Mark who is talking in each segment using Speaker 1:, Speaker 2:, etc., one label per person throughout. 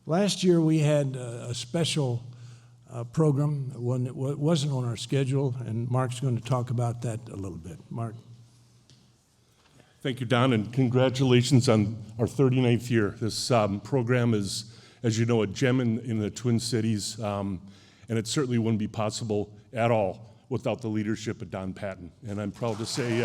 Speaker 1: Last year we had a special program, one that wasn't on our schedule, and Mark's going to talk about that a little bit. Mark.
Speaker 2: Thank you, Don, and congratulations on our 39th year. This program is, as you know, a gem in the Twin Cities, and it certainly wouldn't be possible at all without the leadership of Don Patton. And I'm proud to say,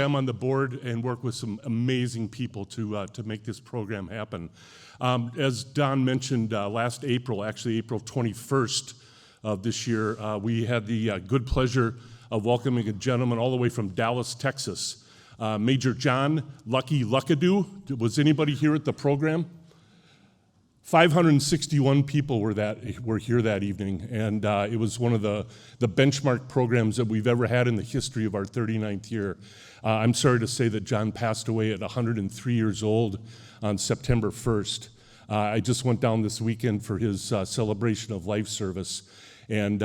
Speaker 2: I'm on the board and work with some amazing people to make this program happen. As Don mentioned, last April, actually April 21st of this year, we had the good pleasure of welcoming a gentleman all the way from Dallas, Texas, Major John Lucky Luckadoo. Was anybody here at the program? 561 people were here that evening, and it was one of the benchmark programs that we've ever had in the history of our 39th year. I'm sorry to say that John passed away at 103 years old on September 1st. I just went down this weekend for his celebration of life service, and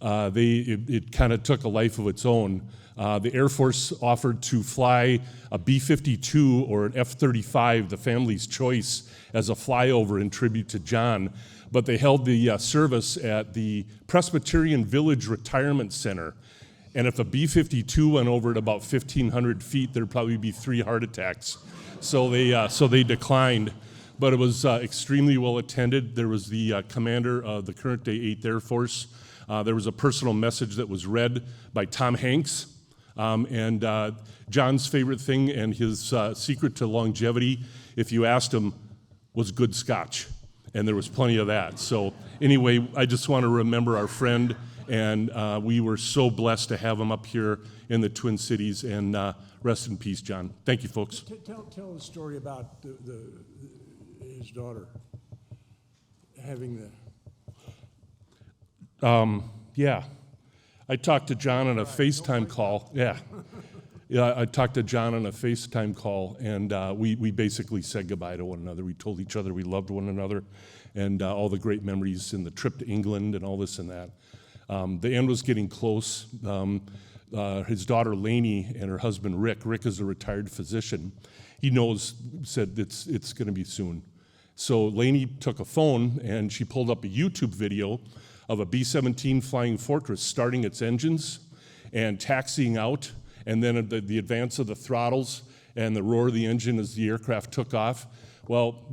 Speaker 2: it kind of took a life of its own. The Air Force offered to fly a B-52 or an F-35, the family's choice, as a flyover in tribute to John, but they held the service at the Presbyterian Village Retirement Center. And if a B-52 went over at about 1,500 feet, there'd probably be 3 heart attacks. So they declined. But it was extremely well attended. There was the commander of the current day 8th Air Force. There was a personal message that was read by Tom Hanks. And John's favorite thing and his secret to longevity, if you asked him, was good scotch. And there was plenty of that. So anyway, I just want to remember our friend, and we were so blessed to have him up here in the Twin Cities. And rest in peace, John. Thank you, folks.
Speaker 1: Tell the story about his daughter having the...
Speaker 2: Yeah. I talked to John on a FaceTime call. Yeah, I talked to John on a FaceTime call, and we basically said goodbye to one another. We told each other we loved one another, and all the great memories and the trip to England and all this and that. The end was getting close. His daughter Lainey and her husband Rick is a retired physician. He said it's going to be soon. So Lainey took a phone and she pulled up a YouTube video of a B-17 Flying Fortress starting its engines and taxiing out, and then the advance of the throttles and the roar of the engine as the aircraft took off. Well,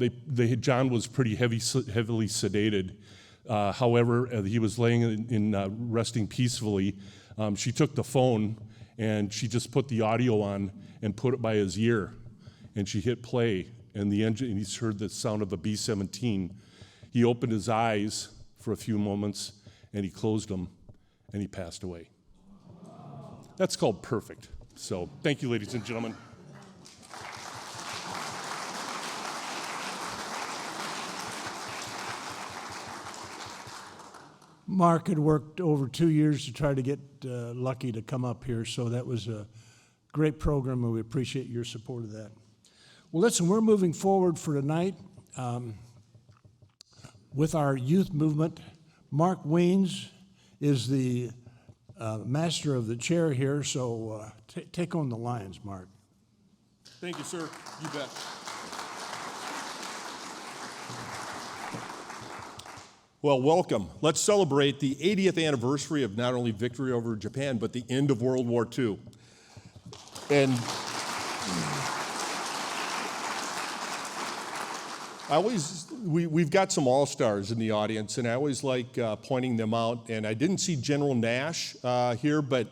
Speaker 2: John was pretty heavily sedated. However, he was laying in resting peacefully. She took the phone and she just put the audio on and put it by his ear, and she hit play, and the engine, and he heard the sound of a B-17. He opened his eyes for a few moments, and he closed them, and he passed away. That's called perfect. So thank you, ladies and gentlemen.
Speaker 1: Mark had worked over 2 years to try to get Lucky to come up here, so that was a great program, and we appreciate your support of that. Well, listen, we're moving forward for tonight with our youth movement. Mark Weens is the master of the chair here, so take on the Lions, Mark.
Speaker 2: Thank you, sir. You bet.
Speaker 3: Well, welcome. Let's celebrate the 80th anniversary of not only victory over Japan, but the end of World War II. And we've got some all-stars in the audience, and I always like pointing them out. And I didn't see General Nash here, but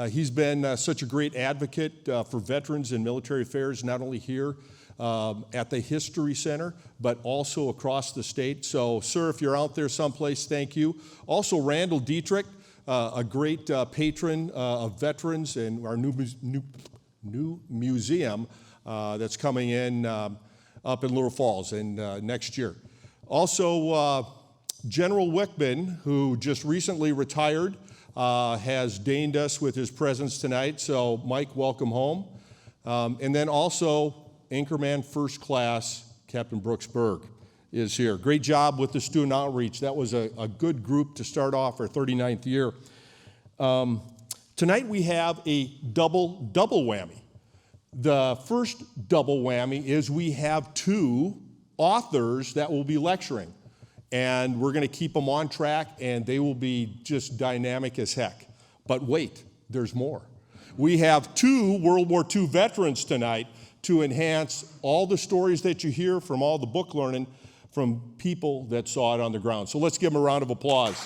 Speaker 3: he's been such a great advocate for veterans and military affairs, not only here at the History Center, but also across the state. So, sir, if you're out there someplace, thank you. Also, Randall Dietrich, a great patron of veterans, and our new museum that's coming in up in Little Falls next year. Also, General Wickman, who just recently retired, has deigned us with his presence tonight. So, Mike, welcome home. And then also, Anchorman First Class, Captain Brooks Berg, is here. Great job with the student outreach. That was a good group to start off our 39th year. Tonight we have a double whammy. The first double whammy is we have 2 authors that will be lecturing. And we're going to keep them on track, and they will be just dynamic as heck. But wait, there's more. We have 2 World War II veterans tonight to enhance all the stories that you hear from all the book learning from people that saw it on the ground. So let's give them a round of applause.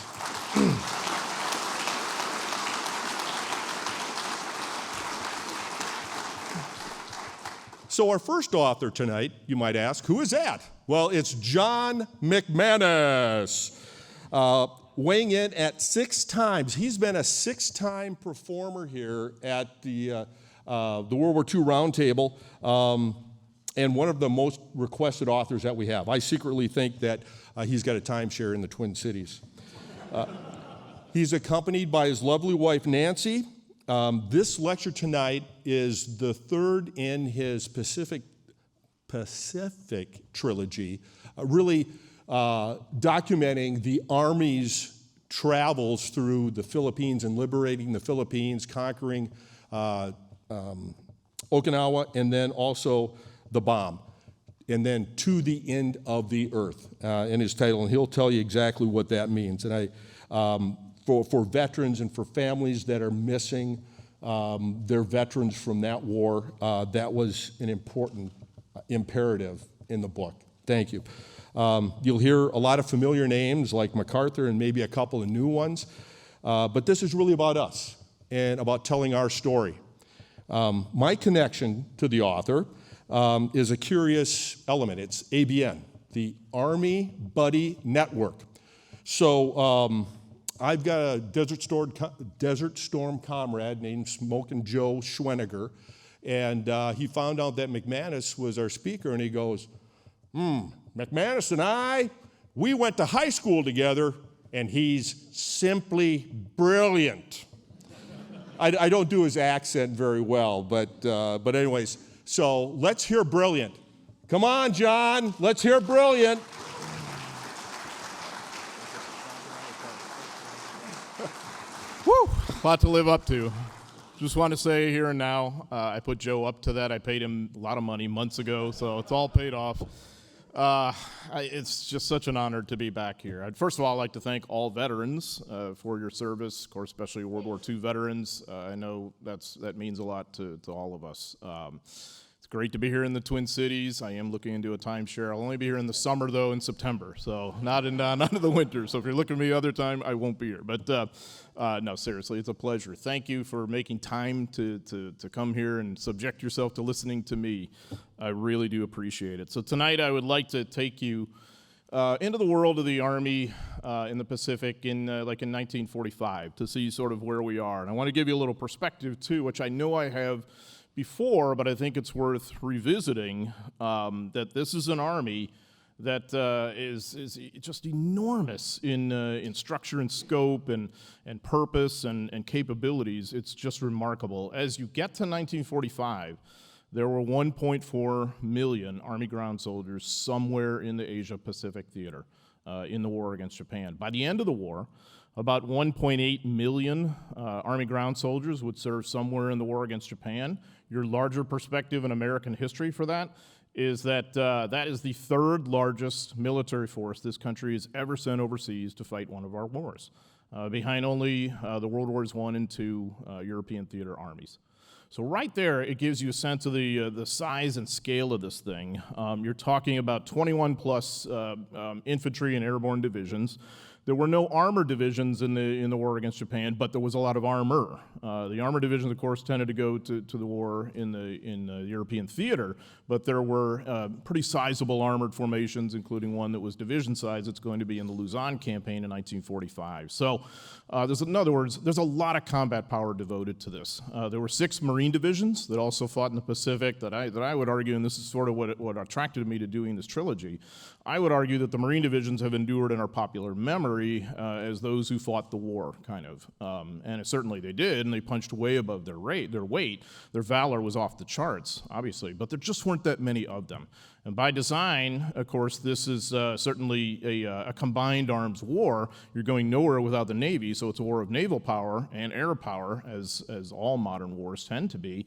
Speaker 3: So our first author tonight, you might ask, who is that? Well, it's John McManus, weighing in at 6 times. He's been a 6-time performer here at the World War II Roundtable, and one of the most requested authors that we have. I secretly think that he's got a timeshare in the Twin Cities. He's accompanied by his lovely wife, Nancy. This lecture tonight is the 3rd in his Pacific trilogy, really documenting the Army's travels through the Philippines and liberating the Philippines, conquering Okinawa, and then also the bomb, and then to the end of the earth in his title, and he'll tell you exactly what that means. And for veterans and for families that are missing their veterans from that war, that was an important imperative in the book. Thank you. You'll hear a lot of familiar names like MacArthur and maybe a couple of new ones, but this is really about us and about telling our story. My connection to the author is a curious element. It's ABN, the Army Buddy Network. So I've got a Desert Storm comrade named Smokin' Joe Schweniger, and he found out that McManus was our speaker, and he goes, McManus and I, we went to high school together, and he's simply brilliant. I don't do his accent very well, but anyways, so let's hear brilliant. Come on, John, let's hear brilliant.
Speaker 4: Woo! A lot to live up to. Just want to say here and now, I put Joe up to that. I paid him a lot of money months ago, so it's all paid off. It's just such an honor to be back here. I'd first of all like to thank all veterans for your service, of course, especially World War II veterans. I know that means a lot to all of us. It's great to be here in the Twin Cities. I am looking into a timeshare. I'll only be here in the summer, though, in September, so not in the winter. So if you're looking at me other time, I won't be here. But no, seriously, it's a pleasure. Thank you for making time to come here and subject yourself to listening to me. I really do appreciate it. So tonight I would like to take you into the world of the Army in the Pacific in 1945 to see sort of where we are. And I want to give you a little perspective, too, which I know I have before, but I think it's worth revisiting, that this is an Army that is just enormous in structure and scope and purpose and capabilities. It's just remarkable. As you get to 1945, there were 1.4 million Army ground soldiers somewhere in the Asia-Pacific theater in the war against Japan. By the end of the war, about 1.8 million Army ground soldiers would serve somewhere in the war against Japan. Your larger perspective in American history for that is that that is the 3rd largest military force this country has ever sent overseas to fight one of our wars, behind only the World Wars I and II European theater armies. So right there, it gives you a sense of the size and scale of this thing. You're talking about 21 plus infantry and airborne divisions. There were no armor divisions in the war against Japan, but there was a lot of armor. The armor divisions, of course, tended to go to the war in the European theater, but there were pretty sizable armored formations, including one that was division size that's going to be in the Luzon campaign in 1945. So in other words, there's a lot of combat power devoted to this. There were 6 Marine divisions that also fought in the Pacific that I would argue, and this is sort of what attracted me to doing this trilogy, I would argue that the Marine divisions have endured in our popular memory memory as those who fought the war, kind of. Certainly they did, and they punched way above their weight. Their valor was off the charts, obviously, but there just weren't that many of them. And by design, of course, this is certainly a combined arms war. You're going nowhere without the Navy, so it's a war of naval power and air power, as all modern wars tend to be.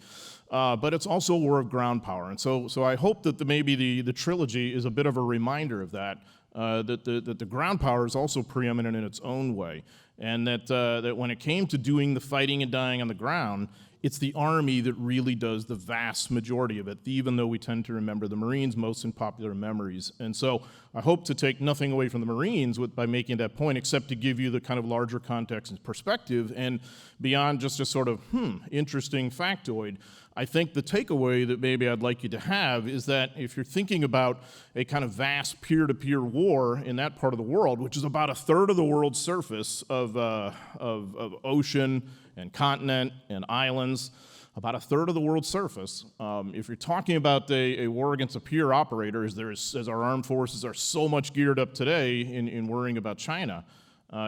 Speaker 4: But it's also a war of ground power. And so I hope that maybe the trilogy is a bit of a reminder of that, that the ground power is also preeminent in its own way. And that when it came to doing the fighting and dying on the ground, it's the Army that really does the vast majority of it, even though we tend to remember the Marines most in popular memories. And so I hope to take nothing away from the Marines by making that point, except to give you the kind of larger context and perspective, and beyond just a sort of, interesting factoid. I think the takeaway that maybe I'd like you to have is that if you're thinking about a kind of vast peer-to-peer war in that part of the world, which is about a third of the world's surface of ocean and continent and islands, about a third of the world's surface. If you're talking about a war against a peer operator, as our armed forces are so much geared up today in worrying about China,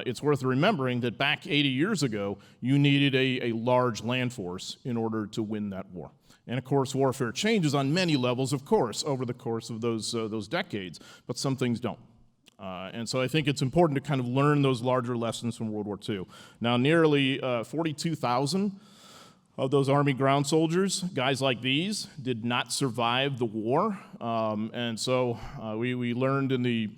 Speaker 4: it's worth remembering that back 80 years ago, you needed a large land force in order to win that war. And of course, warfare changes on many levels, of course, over the course of those decades, but some things don't. And so I think it's important to kind of learn those larger lessons from World War II. Now, nearly 42,000 of those Army ground soldiers, guys like these, did not survive the war. And so we learned in the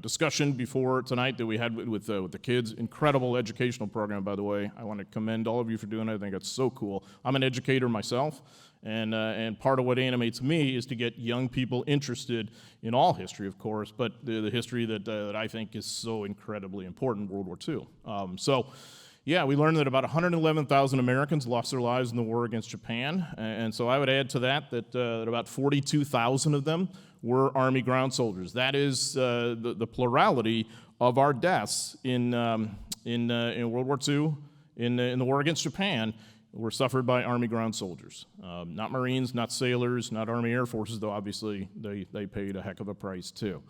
Speaker 4: discussion before tonight that we had with the kids, incredible educational program, by the way. I want to commend all of you for doing it. I think it's so cool. I'm an educator myself, and part of what animates me is to get young people interested in all history, of course, but the history that I think is so incredibly important, World War II. Yeah, we learned that about 111,000 Americans lost their lives in the war against Japan, and so I would add to that about 42,000 of them were Army ground soldiers. That is the plurality of our deaths in World War II, in the war against Japan, were suffered by Army ground soldiers. Not Marines, not sailors, not Army Air Forces, though obviously they paid a heck of a price too.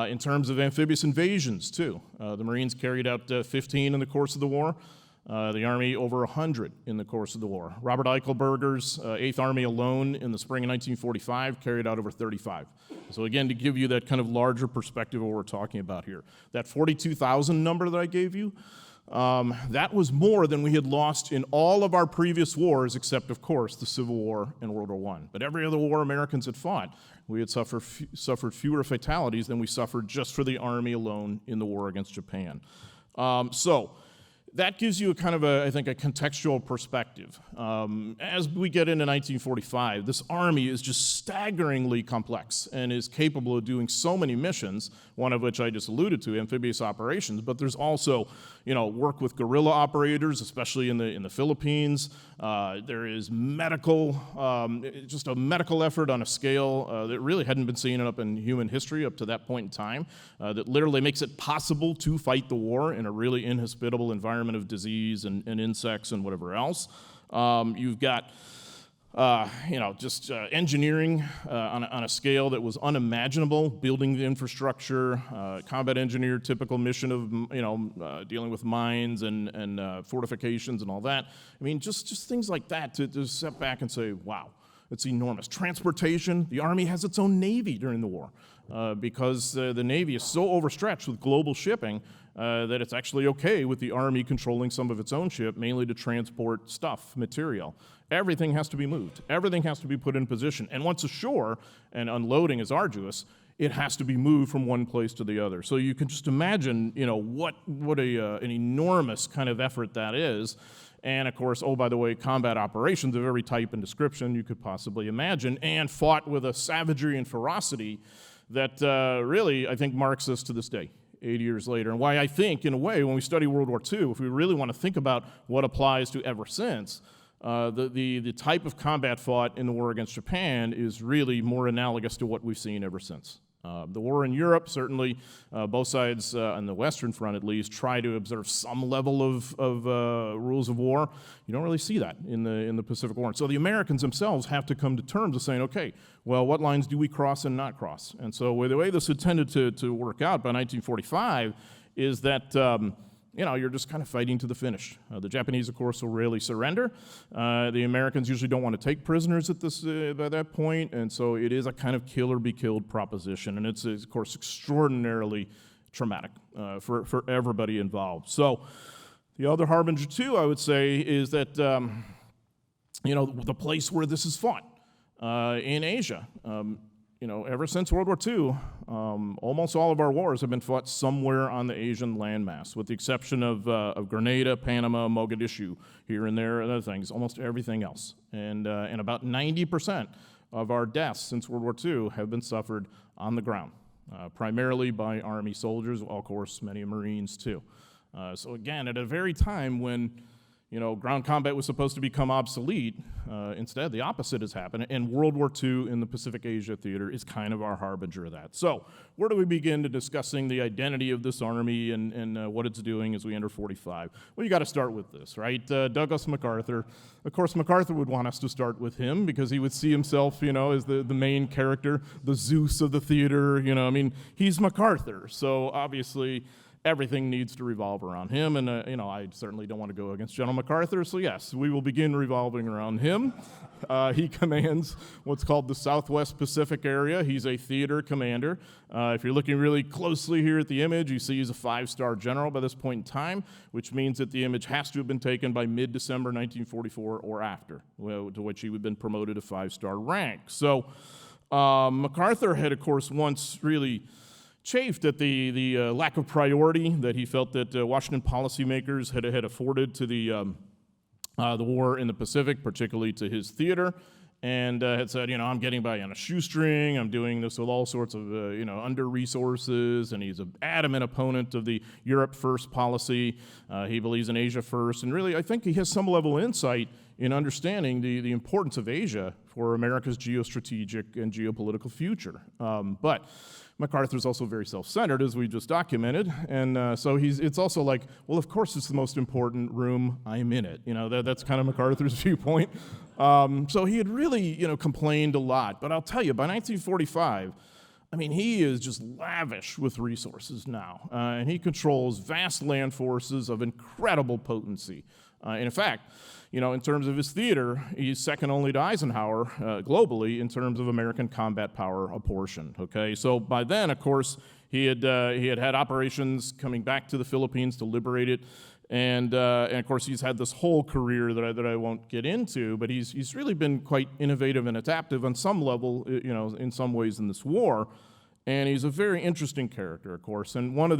Speaker 4: In terms of amphibious invasions too, the Marines carried out 15 in the course of the war. The Army over 100 in the course of the war. Robert Eichelberger's 8th Army alone in the spring of 1945 carried out over 35. So again, to give you that kind of larger perspective of what we're talking about here. That 42,000 number that I gave you, that was more than we had lost in all of our previous wars, except, of course, the Civil War and World War I. But every other war Americans had fought, we had suffered fewer fatalities than we suffered just for the Army alone in the war against Japan. So that gives you I think, a contextual perspective. As we get into 1945, this Army is just staggeringly complex and is capable of doing so many missions, one of which I just alluded to, amphibious operations, but there's also, work with guerrilla operators, especially in the Philippines. There is just a medical effort on a scale that really hadn't been seen up in human history up to that point in time, that literally makes it possible to fight the war in a really inhospitable environment of disease and insects and whatever else. You've got engineering on a scale that was unimaginable, building the infrastructure, combat engineer, typical mission of, dealing with mines and fortifications and all that. I mean, just things like that to step back and say, wow, it's enormous. Transportation, the Army has its own Navy during the war because the Navy is so overstretched with global shipping that it's actually okay with the Army controlling some of its own ship, mainly to transport stuff, material. Everything has to be moved. Everything has to be put in position. And once ashore, and unloading is arduous, it has to be moved from one place to the other. So you can just imagine, what an enormous kind of effort that is. And of course, oh, by the way, combat operations of every type and description you could possibly imagine, and fought with a savagery and ferocity that really, I think, marks us to this day, 80 years later. And why I think, in a way, when we study World War II, if we really want to think about what applies to ever since, the type of combat fought in the war against Japan is really more analogous to what we've seen ever since. The war in Europe, certainly both sides, on the Western Front at least, try to observe some level of rules of war. You don't really see that in the Pacific War. And so the Americans themselves have to come to terms with saying, okay, well, what lines do we cross and not cross? And so the way this had tended to work out by 1945 is that you're just kind of fighting to the finish. The Japanese, of course, will rarely surrender. The Americans usually don't want to take prisoners at by that point, and so it is a kind of kill or be killed proposition, and it's of course, extraordinarily traumatic for everybody involved. So the other harbinger, too, I would say, is that, the place where this is fought in Asia. Ever since World War II, almost all of our wars have been fought somewhere on the Asian landmass, with the exception of Grenada, Panama, Mogadishu, here and there, and other things, almost everything else. And about 90% of our deaths since World War II have been suffered on the ground, primarily by Army soldiers, of course, many Marines too. So again, at a very time when ground combat was supposed to become obsolete. Instead, the opposite has happened, and World War II in the Pacific Asia theater is kind of our harbinger of that. So where do we begin to discussing the identity of this Army and what it's doing as we enter 45? Well, you got to start with this, right? Douglas MacArthur. Of course, MacArthur would want us to start with him because he would see himself, as the main character, the Zeus of the theater. He's MacArthur, so obviously everything needs to revolve around him, and I certainly don't want to go against General MacArthur, so yes, we will begin revolving around him. He commands what's called the Southwest Pacific area. He's a theater commander. If you're looking really closely here at the image, you see he's a 5-star general by this point in time, which means that the image has to have been taken by mid-December 1944 or after, to which he would have been promoted to 5-star rank. So MacArthur had, of course, once really chafed at the lack of priority that he felt that Washington policymakers had afforded to the war in the Pacific, particularly to his theater, and had said, I'm getting by on a shoestring, I'm doing this with all sorts of, under-resources, and he's an adamant opponent of the Europe First policy. He believes in Asia first, and really, I think he has some level of insight in understanding the importance of Asia for America's geostrategic and geopolitical future. But MacArthur's also very self-centered, as we just documented, and so it's also like, well, of course it's the most important room, I'm in it. That's kind of MacArthur's viewpoint. So he had really, complained a lot, but I'll tell you, by 1945, he is just lavish with resources now, and he controls vast land forces of incredible potency. And in fact, in terms of his theater, he's second only to Eisenhower globally in terms of American combat power apportioned. Okay, so by then, of course, he had operations coming back to the Philippines to liberate it, and of course he's had this whole career that I won't get into, but he's really been quite innovative and adaptive on some level, in some ways in this war, and he's a very interesting character, of course, and one of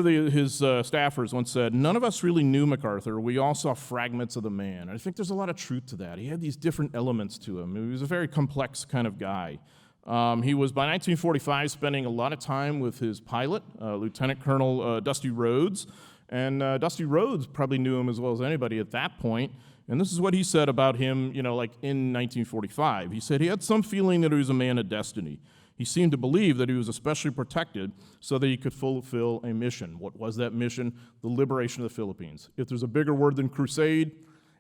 Speaker 4: his staffers once said, none of us really knew MacArthur. We all saw fragments of the man. And I think there's a lot of truth to that. He had these different elements to him. He was a very complex kind of guy. He was, by 1945, spending a lot of time with his pilot, Lieutenant Colonel Dusty Rhodes. And Dusty Rhodes probably knew him as well as anybody at that point. And this is what he said about him, in 1945. He said he had some feeling that he was a man of destiny. He seemed to believe that he was especially protected so that he could fulfill a mission. What was that mission? The liberation of the Philippines. If there's a bigger word than crusade,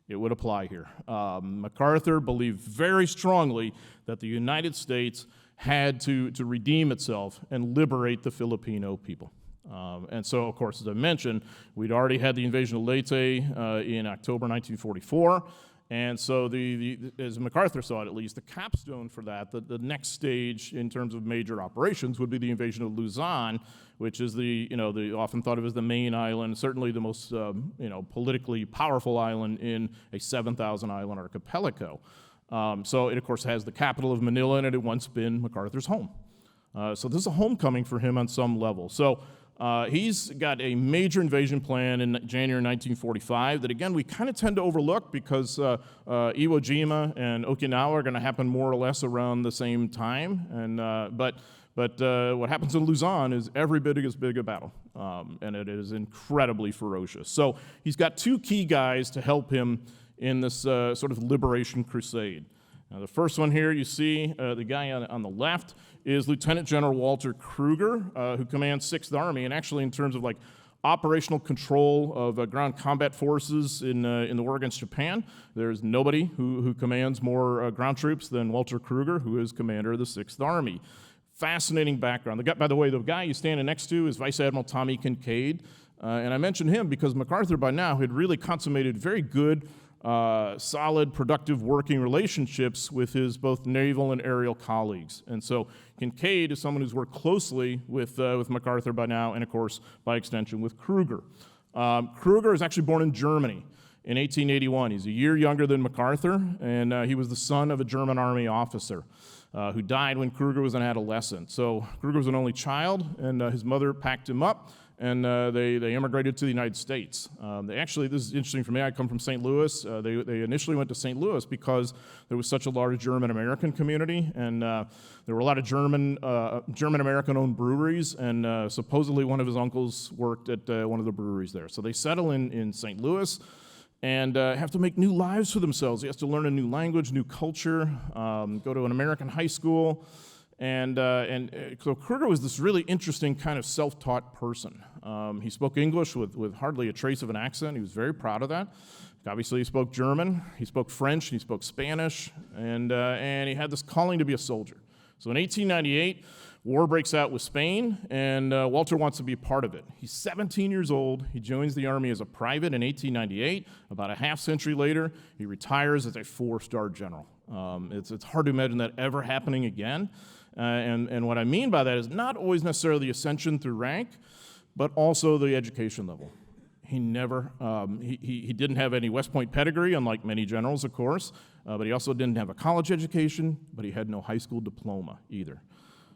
Speaker 4: it would apply here. MacArthur believed very strongly that the United States had to redeem itself and liberate the Filipino people. And so, of course, as I mentioned, we'd already had the invasion of Leyte in October 1944. And so, as MacArthur saw it at least, the capstone for that, the next stage in terms of major operations would be the invasion of Luzon, which is the often thought of as the main island, certainly the most politically powerful island in a 7,000 island archipelago. So it, of course, has the capital of Manila, and it had once been MacArthur's home. So this is a homecoming for him on some level. So he's got a major invasion plan in January 1945 that, again, we kind of tend to overlook because Iwo Jima and Okinawa are going to happen more or less around the same time. And but what happens in Luzon is every bit as big a battle, and it is incredibly ferocious. So he's got two key guys to help him in this sort of liberation crusade. Now, the first one here you see, the guy on the left, is Lieutenant General Walter Kruger, who commands 6th Army, and actually in terms of like operational control of ground combat forces in the war against Japan, there's nobody who commands more ground troops than Walter Kruger, who is commander of the 6th Army. Fascinating background. By the way, the guy you're standing next to is Vice Admiral Tommy Kincaid, and I mentioned him because MacArthur by now had really consummated very good, solid, productive working relationships with his both naval and aerial colleagues. And so Kincaid is someone who's worked closely with MacArthur by now, and of course, by extension, with Kruger. Kruger is actually born in Germany in 1881. He's a year younger than MacArthur, and he was the son of a German army officer who died when Kruger was an adolescent. So Kruger was an only child, and his mother packed him up, and they immigrated to the United States. This is interesting for me. I come from St. Louis. They initially went to St. Louis because there was such a large German-American community, and there were a lot of German-American-owned breweries, and supposedly one of his uncles worked at one of the breweries there. So they settle in St. Louis and have to make new lives for themselves. He has to learn a new language, new culture, go to an American high school. And so Kruger was this really interesting kind of self-taught person. He spoke English with hardly a trace of an accent. He was very proud of that. Obviously, he spoke German, he spoke French, he spoke Spanish, and he had this calling to be a soldier. So in 1898, war breaks out with Spain, and Walter wants to be a part of it. He's 17 years old. He joins the Army as a private in 1898. About a half century later, he retires as a 4-star general. It's hard to imagine that ever happening again. And what I mean by that is not always necessarily the ascension through rank, but also the education level. He never, he didn't have any West Point pedigree, unlike many generals, of course, but he also didn't have a college education, but he had no high school diploma either.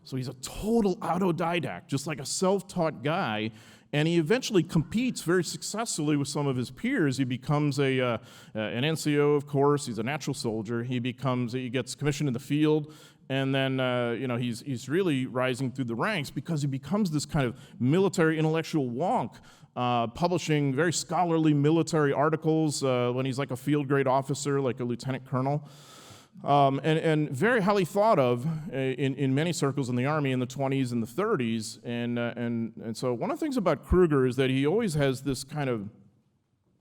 Speaker 4: So he's a total autodidact, just like a self-taught guy, and he eventually competes very successfully with some of his peers. He becomes an NCO, of course. He's a natural soldier. He gets commissioned in the field, and then he's really rising through the ranks because he becomes this kind of military intellectual wonk, publishing very scholarly military articles when he's like a field grade officer, like a lieutenant colonel. And very highly thought of in many circles in the Army in the 20s and the 30s. And so one of the things about Kruger is that he always has this kind of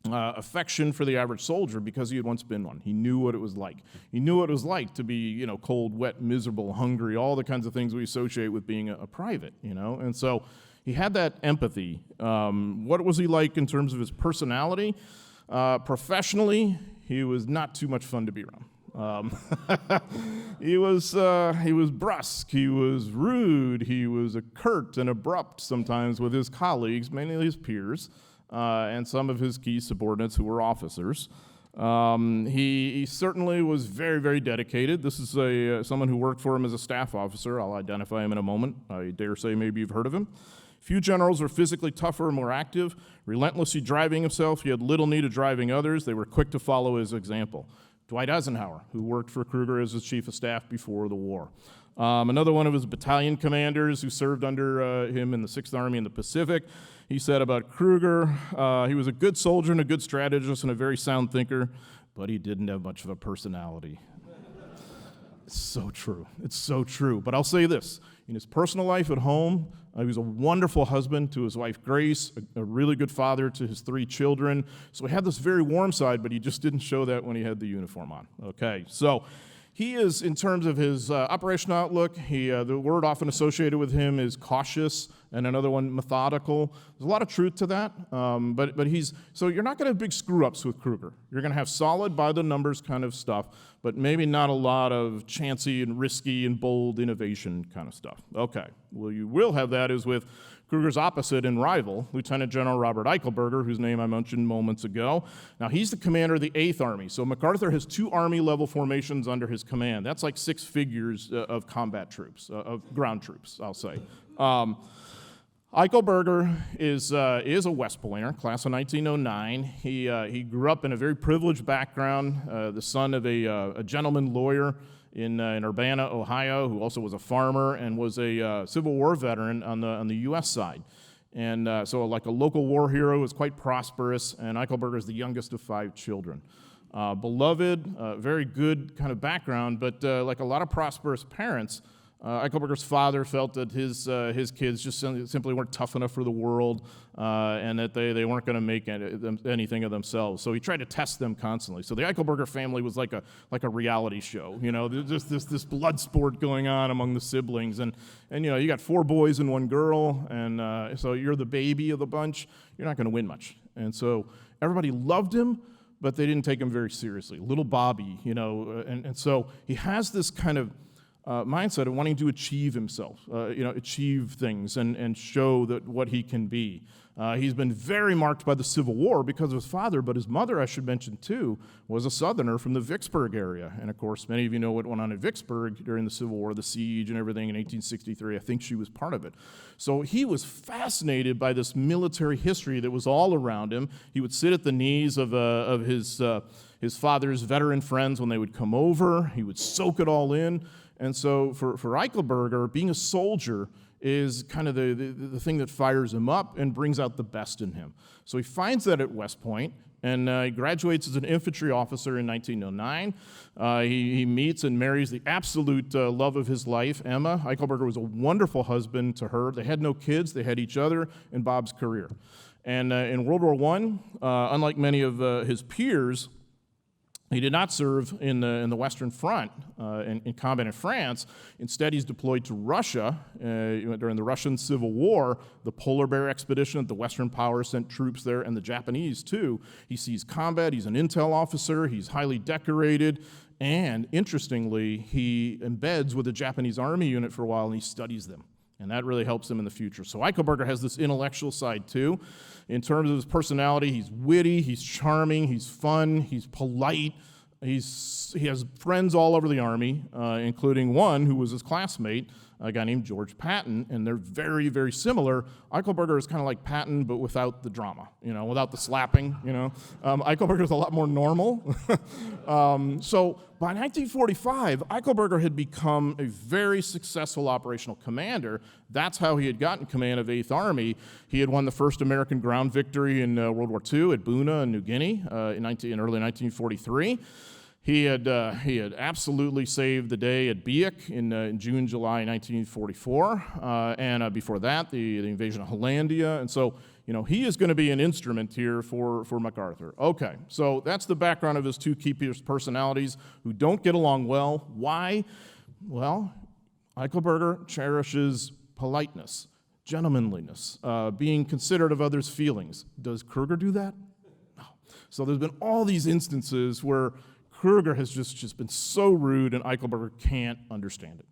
Speaker 4: affection for the average soldier because he had once been one. He knew what it was like. He knew what it was like to be, cold, wet, miserable, hungry, all the kinds of things we associate with being a private, And so he had that empathy. What was he like in terms of his personality? Professionally, he was not too much fun to be around. He was brusque, he was rude, he was curt and abrupt sometimes with his colleagues, mainly his peers, and some of his key subordinates who were officers. He certainly was very, very dedicated. This is someone who worked for him as a staff officer. I'll identify him in a moment. I dare say maybe you've heard of him. Few generals were physically tougher and more active, relentlessly driving himself. He had little need of driving others. They were quick to follow his example. Dwight Eisenhower, who worked for Kruger as his chief of staff before the war. Another one of his battalion commanders who served under him in the 6th Army in the Pacific, he said about Kruger, he was a good soldier and a good strategist and a very sound thinker, but he didn't have much of a personality. It's so true. It's so true. But I'll say this. In his personal life at home, he was a wonderful husband to his wife, Grace, a really good father to his 3 children. So he had this very warm side, but he just didn't show that when he had the uniform on. Okay, so he is, in terms of his operational outlook, the word often associated with him is cautious, and another one, methodical. There's a lot of truth to that, but so you're not going to have big screw-ups with Kruger. You're going to have solid, by-the-numbers kind of stuff, but maybe not a lot of chancy and risky and bold innovation kind of stuff. Okay, well, you will have that is with Kruger's opposite and rival, Lieutenant General Robert Eichelberger, whose name I mentioned moments ago. Now, he's the commander of the 8th Army, so MacArthur has 2 Army-level formations under his command. That's like 6 figures of combat troops, of ground troops, I'll say. Eichelberger is a West Pointer, class of 1909. He grew up in a very privileged background, the son of a gentleman lawyer in Urbana, Ohio, who also was a farmer and was a Civil War veteran on the U.S. side. And so like a local war hero, was quite prosperous, and Eichelberger is the youngest of 5 children. Beloved, very good kind of background, but like a lot of prosperous parents, Eichelberger's father felt that his kids just simply weren't tough enough for the world, and that they weren't going to make anything of themselves. So he tried to test them constantly. So the Eichelberger family was like a reality show. There's this blood sport going on among the siblings, and you got 4 boys and 1 girl, and so you're the baby of the bunch. You're not going to win much, and so everybody loved him, but they didn't take him very seriously. Little Bobby, and so he has this kind of mindset of wanting to achieve himself, achieve things and show that what he can be. He's been very marked by the Civil War because of his father, but his mother, I should mention too, was a Southerner from the Vicksburg area. And of course, many of you know what went on in Vicksburg during the Civil War, the siege and everything in 1863. I think she was part of it. So he was fascinated by this military history that was all around him. He would sit at the knees of his father's veteran friends when they would come over. He would soak it all in. And so for Eichelberger, being a soldier is kind of the thing that fires him up and brings out the best in him. So he finds that at West Point, and he graduates as an infantry officer in 1909. He meets and marries the absolute love of his life, Emma. Eichelberger was a wonderful husband to her. They had no kids. They had each other and Bob's career. And in World War I, unlike many of his peers, he did not serve in the Western Front in combat in France. Instead, he's deployed to Russia during the Russian Civil War. The Polar Bear expedition, the Western powers sent troops there, and the Japanese too. He sees combat. He's an intel officer. He's highly decorated. And interestingly, he embeds with the Japanese Army unit for a while, and he studies them. And that really helps him in the future. So Eichelberger has this intellectual side too. In terms of his personality, he's witty, he's charming, he's fun, he's polite. He has friends all over the Army, including one who was his classmate, a guy named George Patton, and they're very, very similar. Eichelberger is kind of like Patton, but without the drama, without the slapping, Eichelberger is a lot more normal. So by 1945, Eichelberger had become a very successful operational commander. That's how he had gotten command of 8th Army. He had won the first American ground victory in World War II at Buna in New Guinea in early 1943. He had absolutely saved the day at Biak in June, July 1944, and before that, the invasion of Hollandia. And so, he is going to be an instrument here for MacArthur. Okay, so that's the background of his 2 key personalities who don't get along well. Why? Well, Eichelberger cherishes politeness, gentlemanliness, being considerate of others' feelings. Does Kruger do that? No. So there's been all these instances where Kruger has just been so rude, and Eichelberger can't understand it.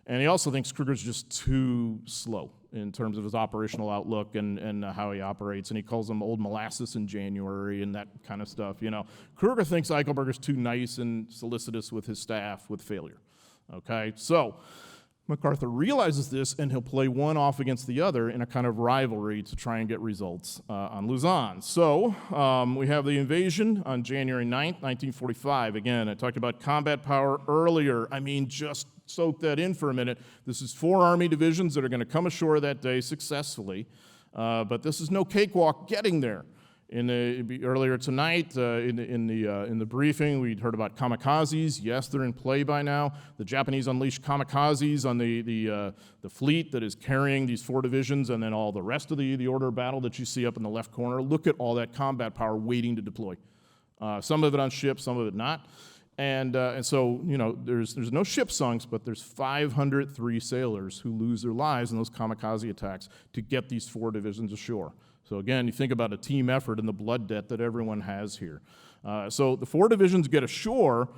Speaker 4: And he also thinks Kruger's just too slow in terms of his operational outlook and how he operates, and he calls him old molasses in January and that kind of stuff. Kruger thinks Eichelberger's too nice and solicitous with his staff with failure. Okay, so MacArthur realizes this, and he'll play one off against the other in a kind of rivalry to try and get results on Luzon. So we have the invasion on January 9th, 1945. Again, I talked about combat power earlier. Just soak that in for a minute. This is 4 Army divisions that are going to come ashore that day successfully, but this is no cakewalk getting there. Earlier tonight, in the briefing, we'd heard about kamikazes. Yes, they're in play by now. The Japanese unleashed kamikazes on the fleet that is carrying these 4 divisions, and then all the rest of the order of battle that you see up in the left corner. Look at all that combat power waiting to deploy. Some of it on ships, some of it not. And so, there's no ship sunks, but there's 503 sailors who lose their lives in those kamikaze attacks to get these 4 divisions ashore. So again, you think about a team effort and the blood debt that everyone has here. So the 4 divisions get ashore,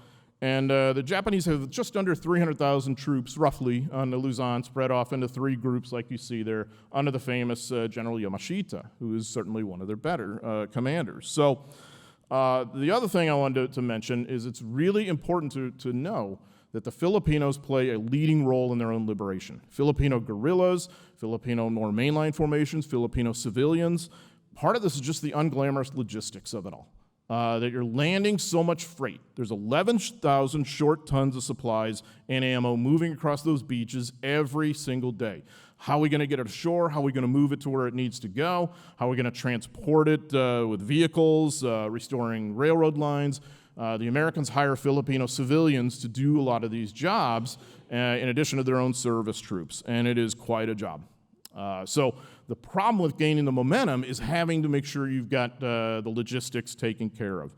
Speaker 4: and the Japanese have just under 300,000 troops, roughly, on the Luzon, spread off into 3 groups like you see there, under the famous General Yamashita, who is certainly one of their better commanders. So the other thing I wanted to mention is it's really important to know that the Filipinos play a leading role in their own liberation. Filipino guerrillas, Filipino more mainline formations, Filipino civilians. Part of this is just the unglamorous logistics of it all. That you're landing so much freight. There's 11,000 short tons of supplies and ammo moving across those beaches every single day. How are we going to get it ashore? How are we going to move it to where it needs to go? How are we going to transport it with vehicles, restoring railroad lines? The Americans hire Filipino civilians to do a lot of these jobs in addition to their own service troops, and it is quite a job. So the problem with gaining the momentum is having to make sure you've got the logistics taken care of.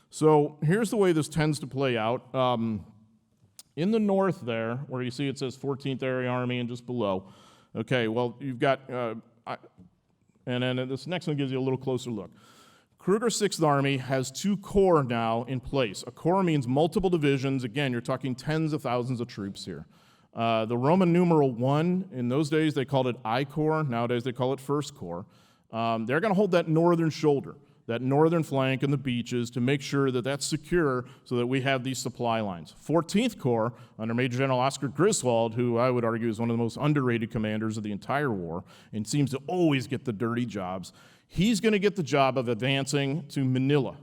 Speaker 4: So here's the way this tends to play out. In the north there, where you see it says 14th Area Army and just below, okay, well, you've got, and then this next one gives you a little closer look. Kruger's 6th Army has 2 corps now in place. A corps means multiple divisions. Again, you're talking tens of thousands of troops here. The Roman numeral 1, in those days they called it I Corps. Nowadays they call it First Corps. They're going to hold that northern shoulder, that northern flank and the beaches to make sure that that's secure so that we have these supply lines. 14th Corps, under Major General Oscar Griswold, who I would argue is one of the most underrated commanders of the entire war and seems to always get the dirty jobs, he's going to get the job of advancing to Manila.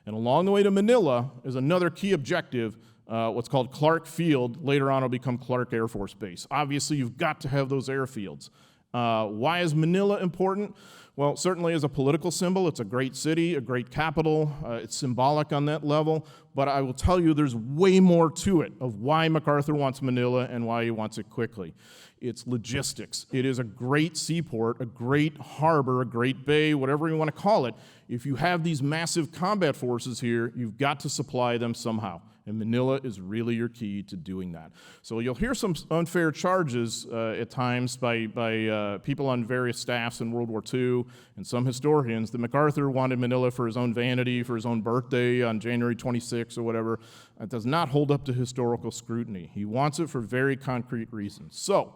Speaker 4: And along the way to Manila is another key objective, what's called Clark Field. Later on, it'll become Clark Air Force Base. Obviously, you've got to have those airfields. Why is Manila important? Well, certainly as a political symbol, it's a great city, a great capital. It's symbolic on that level. But I will tell you there's way more to it of why MacArthur wants Manila and why he wants it quickly. It's logistics. It is a great seaport, a great harbor, a great bay, whatever you want to call it. If you have these massive combat forces here, you've got to supply them somehow. And Manila is really your key to doing that. So you'll hear some unfair charges at times by people on various staffs in World War II and some historians that MacArthur wanted Manila for his own vanity, for his own birthday on January 26 or whatever. That does not hold up to historical scrutiny. He wants it for very concrete reasons. So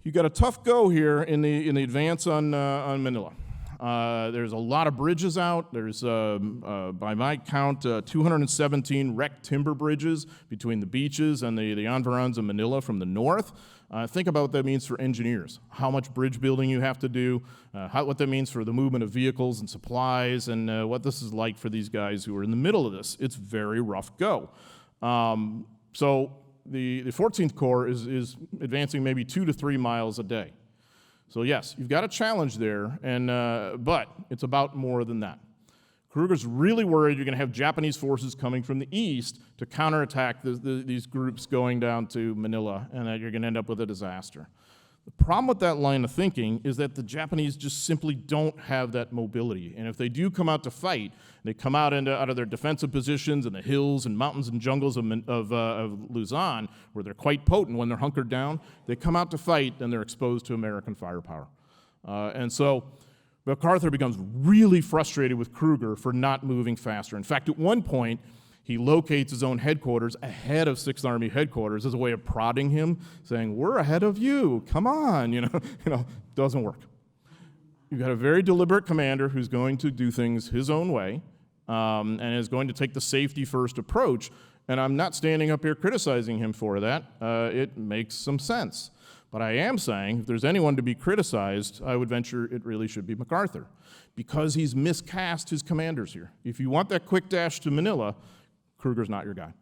Speaker 4: you got a tough go here in the advance on Manila. There's a lot of bridges out. There's, by my count, 217 wrecked timber bridges between the beaches and the environs of Manila from the north. Think about what that means for engineers, how much bridge building you have to do, what that means for the movement of vehicles and supplies, and what this is like for these guys who are in the middle of this. It's very rough go. So the 14th Corps is advancing maybe 2 to 3 miles a day. So yes, you've got a challenge there, but it's about more than that. Kruger's really worried you're going to have Japanese forces coming from the east to counterattack these groups going down to Manila, and that you're going to end up with a disaster. The problem with that line of thinking is that the Japanese just simply don't have that mobility. And if they do come out to fight, they come out of their defensive positions in the hills and mountains and jungles of Luzon, where they're quite potent when they're hunkered down. They come out to fight, and they're exposed to American firepower. And so MacArthur becomes really frustrated with Kruger for not moving faster. In fact, at one point, he locates his own headquarters ahead of 6th Army headquarters as a way of prodding him, saying, "We're ahead of you, come on," doesn't work. You've got a very deliberate commander who's going to do things his own way and is going to take the safety first approach, and I'm not standing up here criticizing him for that. It makes some sense. But I am saying, if there's anyone to be criticized, I would venture it really should be MacArthur, because he's miscast his commanders here. If you want that quick dash to Manila, Kruger's not your guy.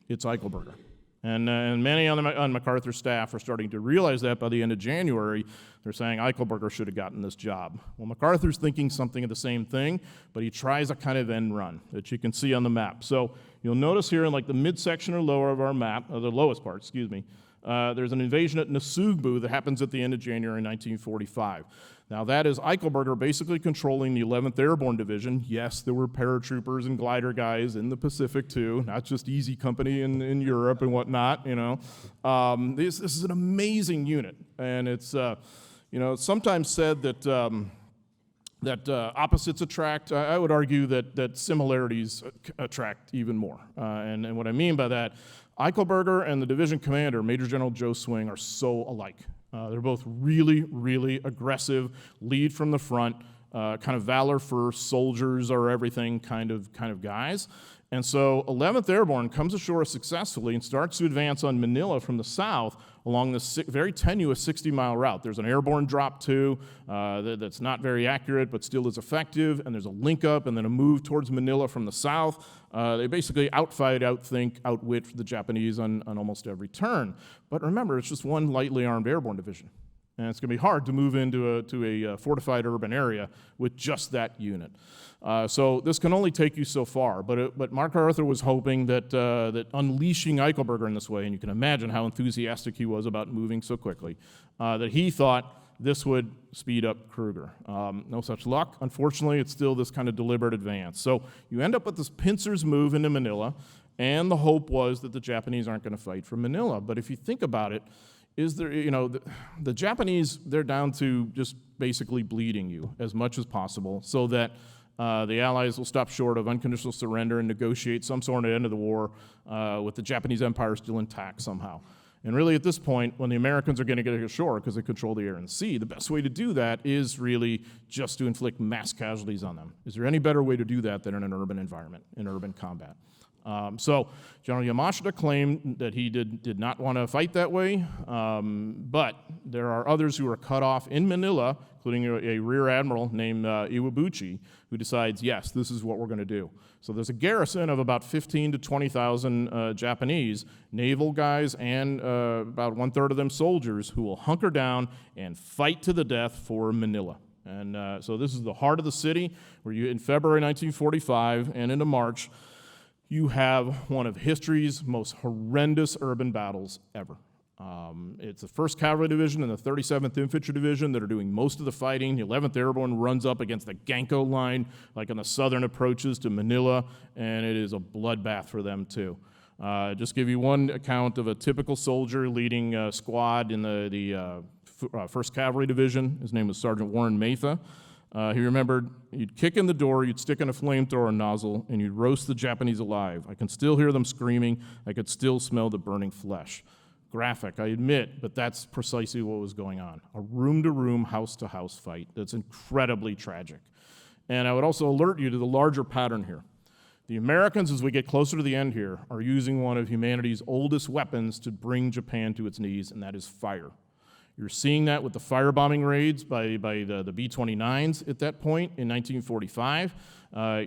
Speaker 4: It's Eichelberger. And many on MacArthur's staff are starting to realize that by the end of January. They're saying Eichelberger should have gotten this job. Well, MacArthur's thinking something of the same thing, but he tries a kind of end run that you can see on the map. So you'll notice here in like the midsection or lower of our map, or the lowest part, there's an invasion at Nasugbu that happens at the end of January 1945. Now that is Eichelberger basically controlling the 11th Airborne Division. Yes, there were paratroopers and glider guys in the Pacific too, not just Easy Company in Europe and whatnot, This is an amazing unit, and it's, sometimes said that opposites attract. I would argue that similarities attract even more. And what I mean by that, Eichelberger and the division commander, Major General Joe Swing, are so alike. They're both really, really aggressive, lead from the front, kind of valor first, soldiers are everything kind of guys. And so 11th Airborne comes ashore successfully and starts to advance on Manila from the south along this very tenuous 60-mile route. There's an airborne drop too that's not very accurate but still is effective, and there's a link up and then a move towards Manila from the south. They basically outfight, outthink, outwit the Japanese on almost every turn. But remember, it's just one lightly armed airborne division. And it's going to be hard to move into a fortified urban area with just that unit. So this can only take you so far. But MacArthur was hoping that unleashing Eichelberger in this way, and you can imagine how enthusiastic he was about moving so quickly, that he thought this would speed up Kruger. No such luck. Unfortunately, it's still this kind of deliberate advance. So you end up with this pincers move into Manila, and the hope was that the Japanese aren't going to fight for Manila. But if you think about it, the Japanese, they're down to just basically bleeding you as much as possible so that the Allies will stop short of unconditional surrender and negotiate some sort of end of the war with the Japanese Empire still intact somehow. And really at this point, when the Americans are going to get ashore because they control the air and sea, the best way to do that is really just to inflict mass casualties on them. Is there any better way to do that than in an urban environment, in urban combat? So General Yamashita claimed that he did not want to fight that way, but there are others who are cut off in Manila, including a rear admiral named Iwabuchi, who decides, yes, this is what we're going to do. So there's a garrison of about 15 to 20,000 Japanese, naval guys, and about 1/3 of them soldiers, who will hunker down and fight to the death for Manila. And so this is the heart of the city, where in February 1945 and into March, you have one of history's most horrendous urban battles ever. It's the 1st Cavalry Division and the 37th Infantry Division that are doing most of the fighting. The 11th Airborne runs up against the Ganko line, like on the southern approaches to Manila, and it is a bloodbath for them too. Just give you one account of a typical soldier leading a squad in the 1st Cavalry Division. His name was Sergeant Warren Matha. He remembered, you'd kick in the door, you'd stick in a flamethrower nozzle, and you'd roast the Japanese alive. I can still hear them screaming. I could still smell the burning flesh. Graphic, I admit, but that's precisely what was going on. A room-to-room, house-to-house fight that's incredibly tragic. And I would also alert you to the larger pattern here. The Americans, as we get closer to the end here, are using one of humanity's oldest weapons to bring Japan to its knees, and that is fire. You're seeing that with the firebombing raids by the B-29s at that point in 1945.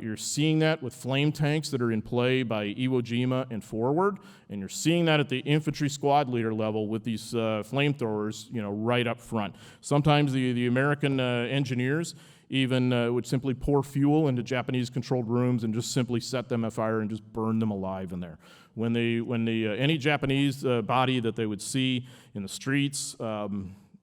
Speaker 4: You're seeing that with flame tanks that are in play by Iwo Jima and forward. And you're seeing that at the infantry squad leader level with these flamethrowers, right up front. Sometimes the American engineers even would simply pour fuel into Japanese-controlled rooms and just simply set them afire and just burn them alive in there. When any Japanese body that they would see in the streets,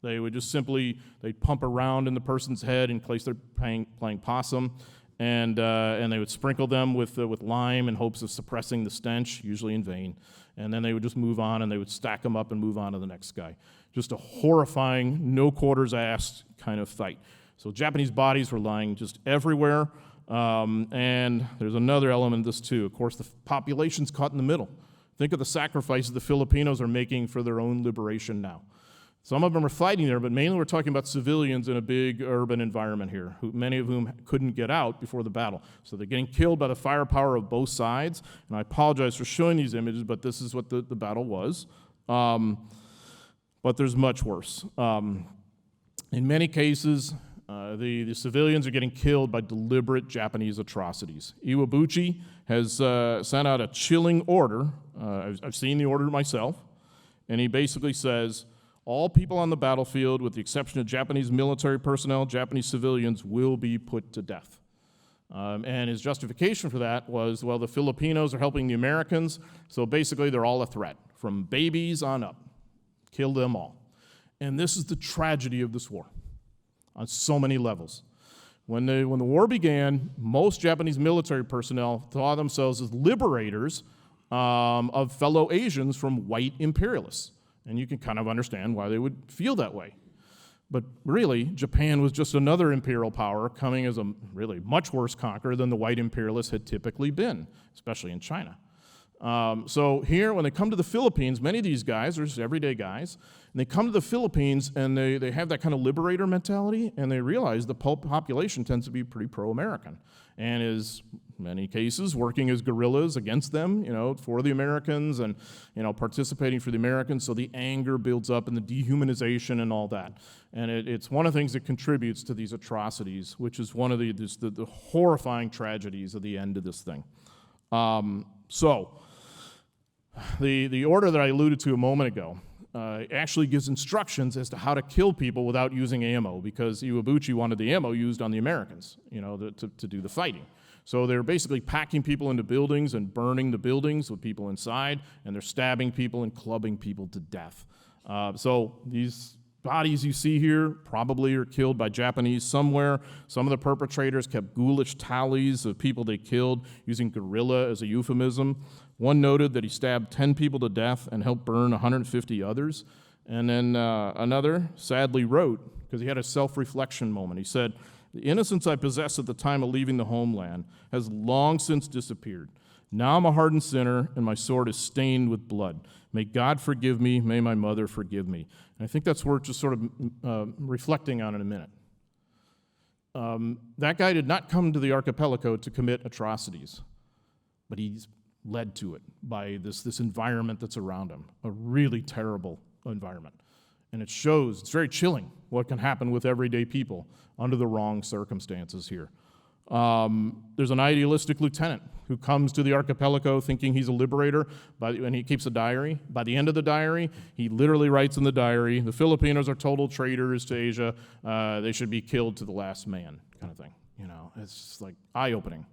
Speaker 4: they would just simply they'd pump around in the person's head in case they're playing possum, and they would sprinkle them with lime in hopes of suppressing the stench, usually in vain. And then they would just move on, and they would stack them up and move on to the next guy. Just a horrifying, no quarters asked kind of fight. So Japanese bodies were lying just everywhere. And there's another element of this too. Of course, the population's caught in the middle. Think of the sacrifices the Filipinos are making for their own liberation now. Some of them are fighting there, but mainly we're talking about civilians in a big urban environment here, many of whom couldn't get out before the battle. So they're getting killed by the firepower of both sides. And I apologize for showing these images, but this is what the battle was. But there's much worse. In many cases, the civilians are getting killed by deliberate Japanese atrocities. Iwabuchi has sent out a chilling order. I've seen the order myself, and he basically says, all people on the battlefield, with the exception of Japanese military personnel, Japanese civilians, will be put to death. And his justification for that was, well, the Filipinos are helping the Americans, so basically they're all a threat, from babies on up. Kill them all. And this is the tragedy of this war on so many levels. When the war began, most Japanese military personnel saw themselves as liberators of fellow Asians from white imperialists. And you can kind of understand why they would feel that way. But really, Japan was just another imperial power coming as a really much worse conqueror than the white imperialists had typically been, especially in China. So here, when they come to the Philippines, many of these guys are just everyday guys, and they come to the Philippines and they have that kind of liberator mentality, and they realize the population tends to be pretty pro-American, and is, in many cases, working as guerrillas against them, for the Americans, and, participating for the Americans, so the anger builds up and the dehumanization and all that. And it's one of the things that contributes to these atrocities, which is one of the horrifying tragedies of the end of this thing. So, the order that I alluded to a moment ago, actually gives instructions as to how to kill people without using ammo, because Iwabuchi wanted the ammo used on the Americans, to do the fighting. So they're basically packing people into buildings and burning the buildings with people inside, and they're stabbing people and clubbing people to death. So these bodies you see here probably are killed by Japanese somewhere. Some of the perpetrators kept ghoulish tallies of people they killed, using guerrilla as a euphemism. One noted that he stabbed 10 people to death and helped burn 150 others. And then another sadly wrote, because he had a self-reflection moment, he said, "The innocence I possessed at the time of leaving the homeland has long since disappeared. Now I'm a hardened sinner, and my sword is stained with blood. May God forgive me, may my mother forgive me." And I think that's worth just sort of reflecting on in a minute. That guy did not come to the archipelago to commit atrocities, but he's led to it by this environment that's around him, a really terrible environment. And it shows, it's very chilling what can happen with everyday people under the wrong circumstances here. There's an idealistic lieutenant who comes to the archipelago thinking he's a liberator, and he keeps a diary. By the end of the diary, he literally writes in the diary, "The Filipinos are total traitors to Asia. They should be killed to the last man," kind of thing. It's just like eye-opening.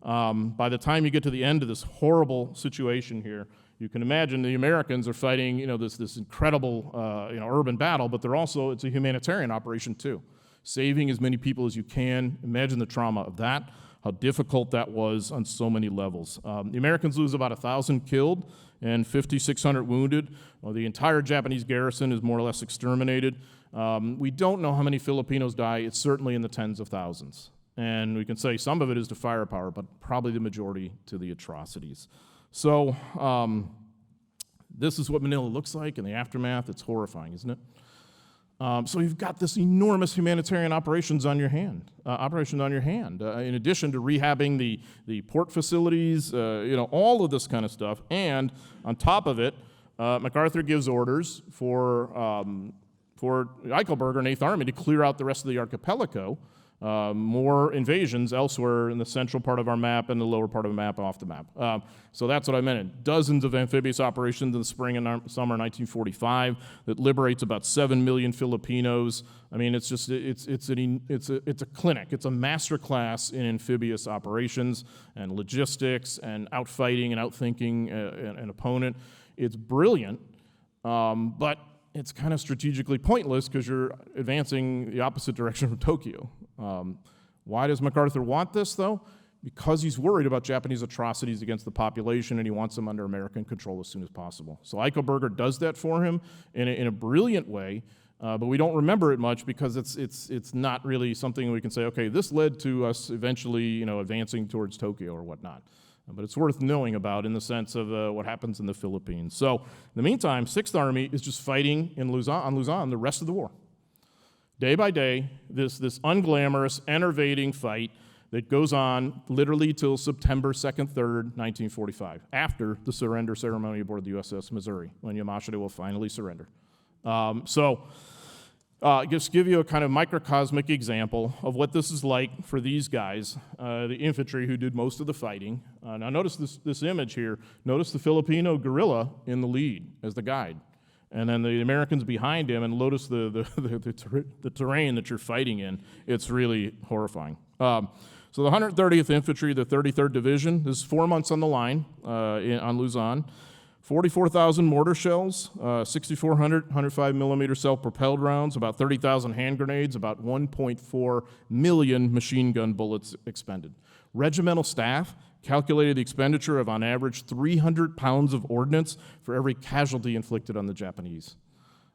Speaker 4: By the time you get to the end of this horrible situation here, you can imagine the Americans are fighting, this incredible, urban battle, but it's a humanitarian operation too. Saving as many people as you can. Imagine the trauma of that, how difficult that was on so many levels. The Americans lose about 1,000 killed and 5,600 wounded. The entire Japanese garrison is more or less exterminated. We don't know how many Filipinos die. It's certainly in the tens of thousands. And we can say some of it is to firepower, but probably the majority to the atrocities. So this is what Manila looks like in the aftermath. It's horrifying, isn't it? So you've got this enormous humanitarian operations on your hand. In addition to rehabbing the port facilities, all of this kind of stuff. And on top of it, MacArthur gives orders for Eichelberger and 8th Army to clear out the rest of the archipelago. More invasions elsewhere in the central part of our map and the lower part of the map off the map. So that's what I meant. Dozens of amphibious operations in the spring and summer 1945 that liberates about 7 million Filipinos. I mean, it's a clinic. It's a master class in amphibious operations and logistics and outfighting and outthinking an opponent. It's brilliant, but it's kind of strategically pointless because you're advancing the opposite direction from Tokyo. Why does MacArthur want this, though? Because he's worried about Japanese atrocities against the population, and he wants them under American control as soon as possible. So Eichelberger does that for him in a brilliant way, but we don't remember it much because it's not really something we can say, okay, this led to us eventually advancing towards Tokyo or whatnot. But it's worth knowing about in the sense of what happens in the Philippines. So in the meantime, 6th Army is just fighting on Luzon the rest of the war. Day by day, this unglamorous, enervating fight that goes on literally till September 2nd, 3rd, 1945, after the surrender ceremony aboard the USS Missouri, when Yamashita will finally surrender. Just give you a kind of microcosmic example of what this is like for these guys, the infantry who did most of the fighting. Now notice this image here. Notice the Filipino guerrilla in the lead as the guide. And then the Americans behind him, and notice the terrain that you're fighting in. It's really horrifying. So the 130th Infantry, the 33rd Division, this is 4 months on the line on Luzon. 44,000 mortar shells, 6,400 105 millimeter self-propelled rounds, about 30,000 hand grenades, about 1.4 million machine gun bullets expended. Regimental staff calculated the expenditure of, on average, 300 pounds of ordnance for every casualty inflicted on the Japanese.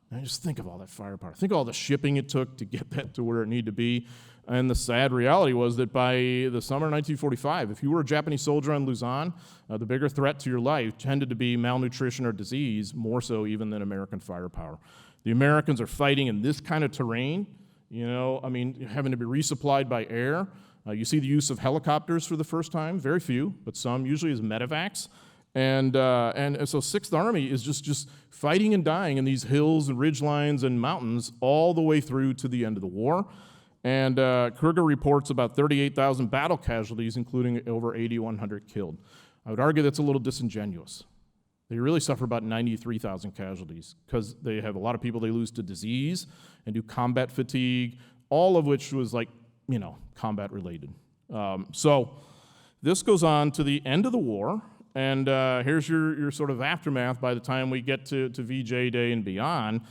Speaker 4: And just think of all that firepower. Think of all the shipping it took to get that to where it needed to be. And the sad reality was that by the summer of 1945, if you were a Japanese soldier on Luzon, the bigger threat to your life tended to be malnutrition or disease, more so even than American firepower. The Americans are fighting in this kind of terrain, having to be resupplied by air. You see the use of helicopters for the first time, very few, but some, usually as medevacs. And so 6th Army is just fighting and dying in these hills and ridgelines and mountains all the way through to the end of the war. And Kruger reports about 38,000 battle casualties, including over 8,100 killed. I would argue that's a little disingenuous. they really suffer about 93,000 casualties because they have a lot of people they lose to disease and do combat fatigue, all of which was like, combat related. So this goes on to the end of the war, and here's your sort of aftermath by the time we get to VJ Day and beyond.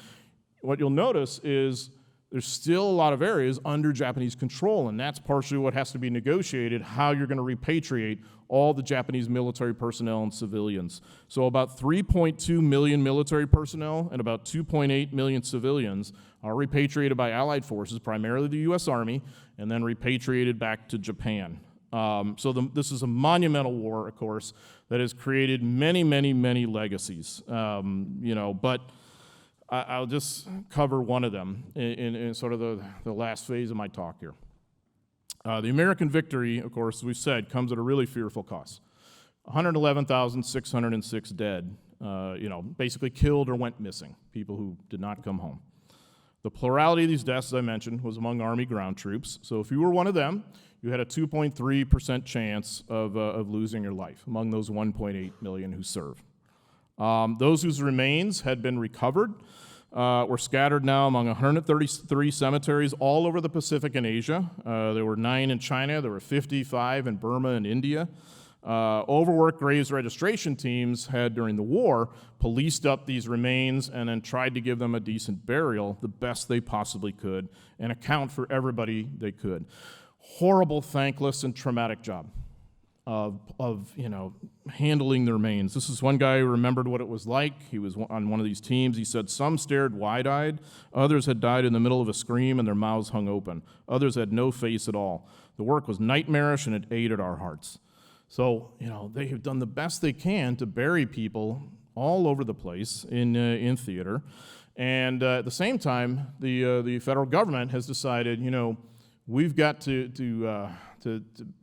Speaker 4: What you'll notice is there's still a lot of areas under Japanese control, and that's partially what has to be negotiated, how you're going to repatriate all the Japanese military personnel and civilians. So about 3.2 million military personnel and about 2.8 million civilians are repatriated by Allied forces, primarily the U.S. Army, and then repatriated back to Japan. This is a monumental war, of course, that has created many, many, many legacies, but I'll just cover one of them in sort of the last phase of my talk here. The American victory, of course, as we said, comes at a really fearful cost. 111,606 dead, basically killed or went missing, people who did not come home. The plurality of these deaths, as I mentioned, was among Army ground troops. So if you were one of them, you had a 2.3% chance of losing your life among those 1.8 million who served. Those whose remains had been recovered were scattered now among 133 cemeteries all over the Pacific and Asia. There were 9 in China, there were 55 in Burma and India. Overworked graves registration teams had, during the war, policed up these remains and then tried to give them a decent burial the best they possibly could and account for everybody they could. Horrible, thankless, and traumatic job of handling the remains. This is one guy who remembered what it was like. He was on one of these teams. He said some stared wide-eyed. Others had died in the middle of a scream and their mouths hung open. Others had no face at all. The work was nightmarish and it ate at our hearts. So, they have done the best they can to bury people all over the place in theater. And at the same time, the federal government has decided, we've got to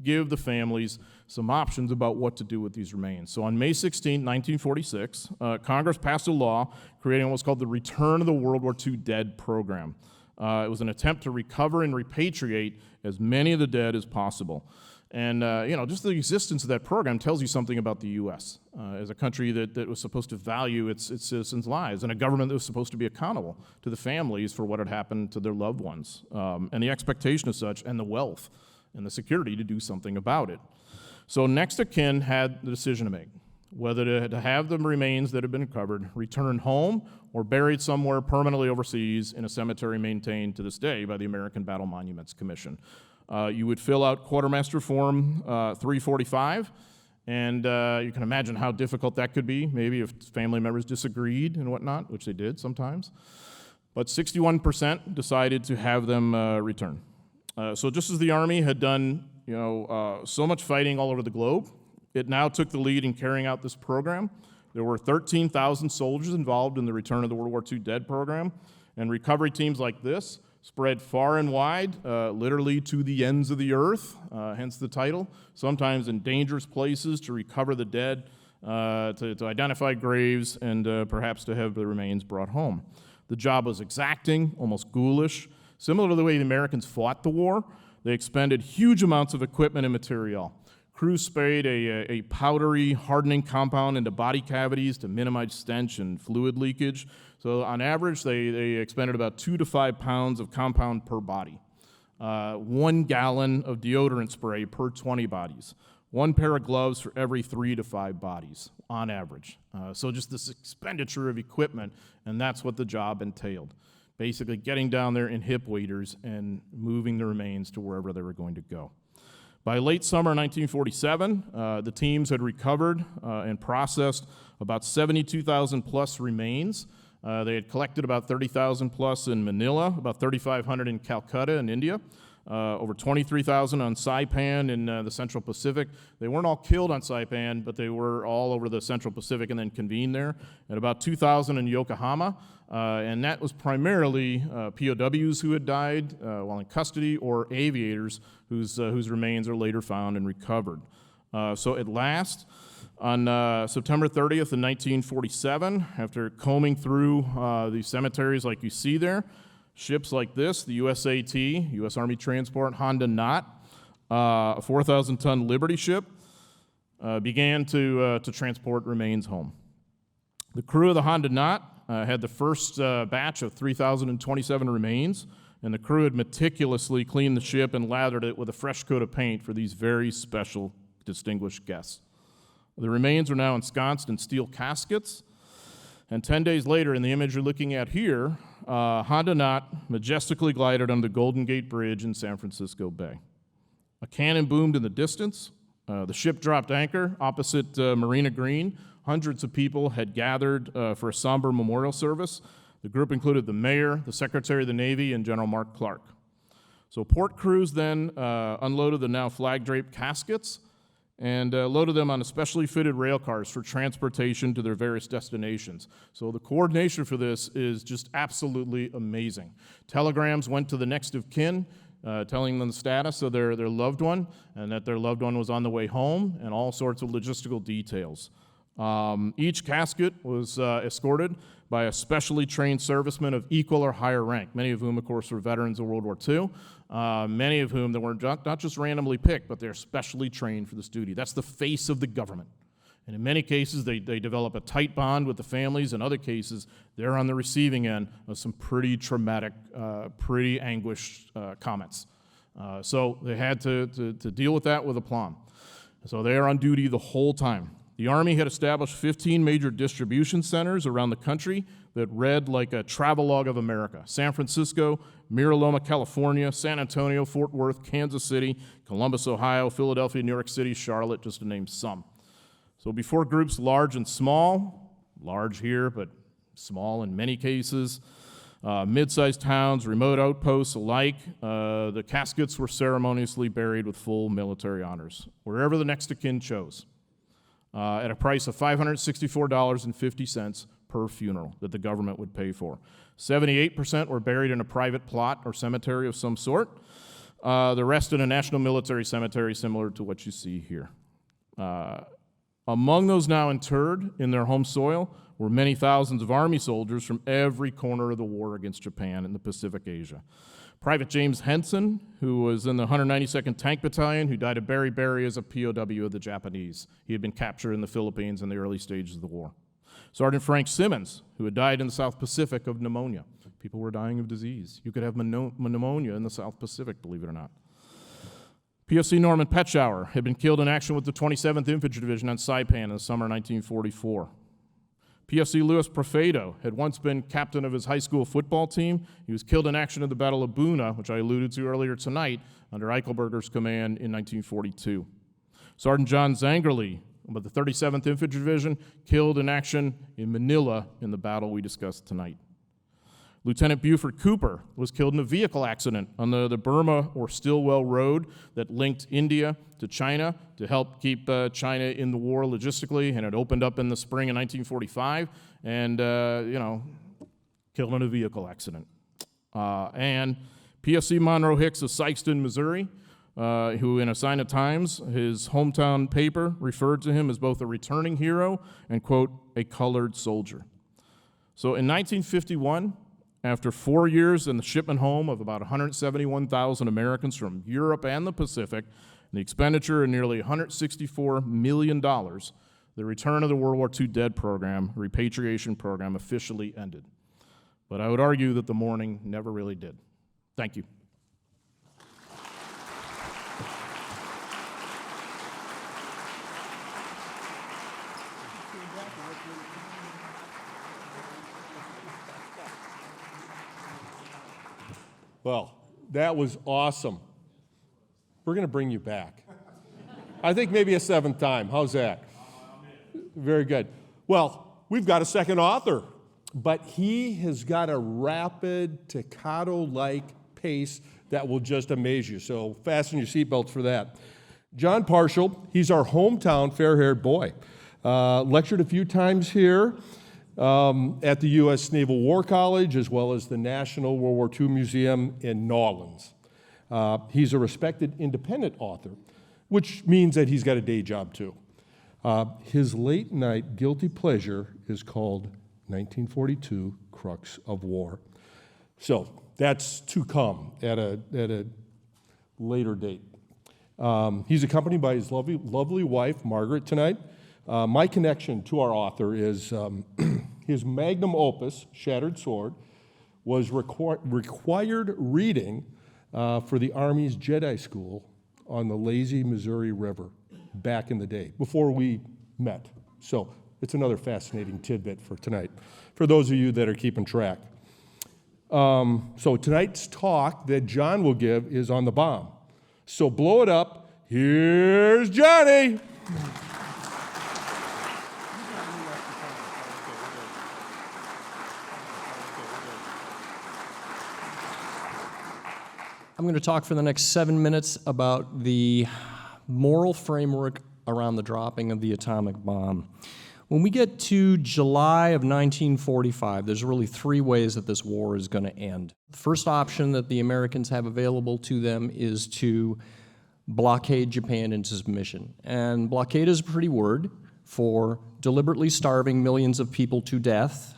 Speaker 4: give the families some options about what to do with these remains. So on May 16, 1946, Congress passed a law creating what's called the Return of the World War II Dead Program. It was an attempt to recover and repatriate as many of the dead as possible. And, just the existence of that program tells you something about the U.S. As a country that was supposed to value its citizens' lives, and a government that was supposed to be accountable to the families for what had happened to their loved ones, and the expectation of such, and the wealth and the security to do something about it. So next of kin had the decision to make, whether to have the remains that had been recovered returned home or buried somewhere permanently overseas in a cemetery maintained to this day by the American Battle Monuments Commission. You would fill out Quartermaster Form 345, and you can imagine how difficult that could be, maybe if family members disagreed and whatnot, which they did sometimes. But 61% decided to have them return. So just as the Army had done so much fighting all over the globe, it now took the lead in carrying out this program. There were 13,000 soldiers involved in the Return of the World War II Dead program, and recovery teams like this spread far and wide, literally to the ends of the earth, hence the title, sometimes in dangerous places to recover the dead, to identify graves, and perhaps to have the remains brought home. The job was exacting, almost ghoulish. Similar to the way the Americans fought the war, they expended huge amounts of equipment and material. Crews sprayed a powdery, hardening compound into body cavities to minimize stench and fluid leakage. So on average, they expended about 2 to 5 pounds of compound per body. 1 gallon of deodorant spray per 20 bodies. 1 pair of gloves for every 3 to 5 bodies, on average. So just this expenditure of equipment, and that's what the job entailed. Basically getting down there in hip waders and moving the remains to wherever they were going to go. By late summer 1947, the teams had recovered and processed about 72,000 plus remains. They had collected about 30,000 plus in Manila, about 3,500 in Calcutta in India, over 23,000 on Saipan in the Central Pacific. They weren't all killed on Saipan, but they were all over the Central Pacific and then convened there, and about 2,000 in Yokohama. And that was primarily POWs who had died while in custody or aviators whose remains are later found and recovered. So at last, on September 30th in 1947, after combing through these cemeteries like you see there, ships like this, the USAT, U.S. Army Transport Honda Knot, a 4,000-ton Liberty ship, began to transport remains home. The crew of the Honda Knot had the first batch of 3,027 remains, and the crew had meticulously cleaned the ship and lathered it with a fresh coat of paint for these very special, distinguished guests. The remains are now ensconced in steel caskets, and 10 days later, in the image you're looking at here, Honda Knot majestically glided on the Golden Gate Bridge in San Francisco Bay. A cannon boomed in the distance. The ship dropped anchor opposite Marina Green. Hundreds of people had gathered for a somber memorial service. The group included the mayor, the Secretary of the Navy, and General Mark Clark. So port crews then unloaded the now flag-draped caskets and loaded them on specially fitted rail cars for transportation to their various destinations. So the coordination for this is just absolutely amazing. Telegrams went to the next of kin, telling them the status of their loved one and that their loved one was on the way home, and all sorts of logistical details. Each casket was escorted by a specially trained serviceman of equal or higher rank, many of whom, of course, were veterans of World War II, many of whom that were not just randomly picked, but they're specially trained for this duty. That's the face of the government. And in many cases, they develop a tight bond with the families. In other cases, they're on the receiving end of some pretty traumatic, pretty anguished comments. So they had to deal with that with aplomb. So they are on duty the whole time. The Army had established 15 major distribution centers around the country that read like a travelogue of America. San Francisco, Miraloma, California, San Antonio, Fort Worth, Kansas City, Columbus, Ohio, Philadelphia, New York City, Charlotte, just to name some. So before groups large and small, large here, but small in many cases, mid-sized towns, remote outposts alike, the caskets were ceremoniously buried with full military honors, wherever the next of kin chose, at a price of $564.50 per funeral that the government would pay for. 78% were buried in a private plot or cemetery of some sort, the rest in a national military cemetery similar to what you see here. Among those now interred in their home soil were many thousands of Army soldiers from every corner of the war against Japan in the Pacific Asia. Private James Henson, who was in the 192nd Tank Battalion, who died at Berry as a POW of the Japanese. He had been captured in the Philippines in the early stages of the war. Sergeant Frank Simmons, who had died in the South Pacific of pneumonia. People were dying of disease. You could have pneumonia in the South Pacific, believe it or not. PFC Norman Petschauer had been killed in action with the 27th Infantry Division on Saipan in the summer of 1944. PFC Louis Profedo had once been captain of his high school football team. He was killed in action at the Battle of Buna, which I alluded to earlier tonight, under Eichelberger's command in 1942. Sergeant John Zangerly of the 37th Infantry Division, killed in action in Manila in the battle we discussed tonight. Lieutenant Buford Cooper was killed in a vehicle accident on the Burma or Stilwell Road that linked India to China to help keep China in the war logistically, and it opened up in the spring of 1945, and, killed in a vehicle accident. And PFC Monroe Hicks of Sikeston, Missouri, who in a Sign of Times, his hometown paper, referred to him as both a returning hero and, quote, a colored soldier. So in 1951, after 4 years in the shipment home of about 171,000 Americans from Europe and the Pacific, and the expenditure of nearly $164 million, the Return of the World War II Dead program, repatriation program, officially ended. But I would argue that the mourning never really did. Thank you.
Speaker 3: Well, that was awesome. We're going to bring you back. I think maybe a seventh time. How's that? Very good. Well, we've got a second author, but he has got a rapid, staccato-like pace that will just amaze you. So fasten your seatbelts for that. John Parshall, he's our hometown fair-haired boy. Lectured a few times here. At the U.S. Naval War College, as well as the National World War II Museum in New Orleans. He's a respected independent author, which means that he's got a day job too. His late-night guilty pleasure is called 1942 Crux of War. So that's to come at a later date. He's accompanied by his lovely wife, Margaret, tonight. My connection to our author is his magnum opus, Shattered Sword, was required reading for the Army's Jedi School on the lazy Missouri River back in the day, before we met. So it's another fascinating tidbit for tonight, for those of you that are keeping track. So tonight's talk that John will give is on the bomb. So blow it up. Here's Johnny.
Speaker 5: I'm going to talk for the next 7 minutes about the moral framework around the dropping of the atomic bomb. When we get to July of 1945, there's really 3 ways that this war is going to end. The first option that the Americans have available to them is to blockade Japan into submission. And blockade is a pretty word for deliberately starving millions of people to death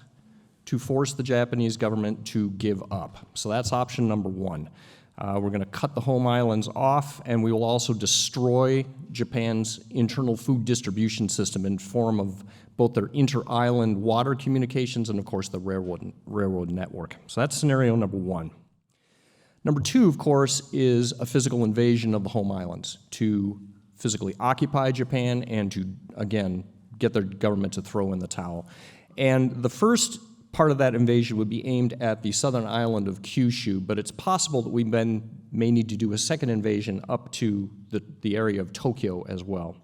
Speaker 5: to force the Japanese government to give up. So that's option number 1. We're going to cut the home islands off, and we will also destroy Japan's internal food distribution system in form of both their inter-island water communications and, of course, the railroad network. So that's scenario number 1. Number 2, of course, is a physical invasion of the home islands to physically occupy Japan and to, again, get their government to throw in the towel. And the first part of that invasion would be aimed at the southern island of Kyushu, but it's possible that we then may need to do a second invasion up to the area of Tokyo as well.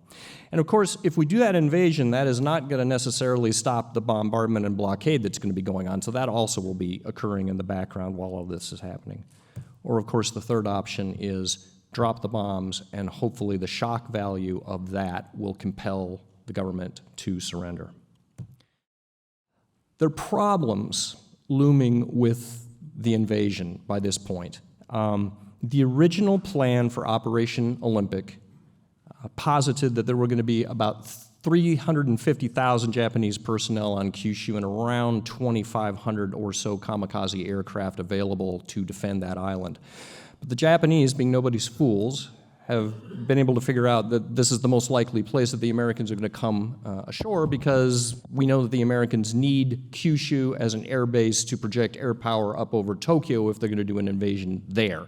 Speaker 5: And of course, if we do that invasion, that is not going to necessarily stop the bombardment and blockade that's going to be going on, so that also will be occurring in the background while all this is happening. Or of course, the third option is drop the bombs, and hopefully the shock value of that will compel the government to surrender. There are problems looming with the invasion by this point. The original plan for Operation Olympic posited that there were going to be about 350,000 Japanese personnel on Kyushu and around 2,500 or so kamikaze aircraft available to defend that island. But the Japanese, being nobody's fools, have been able to figure out that this is the most likely place that the Americans are going to come ashore, because we know that the Americans need Kyushu as an air base to project air power up over Tokyo if they're going to do an invasion there.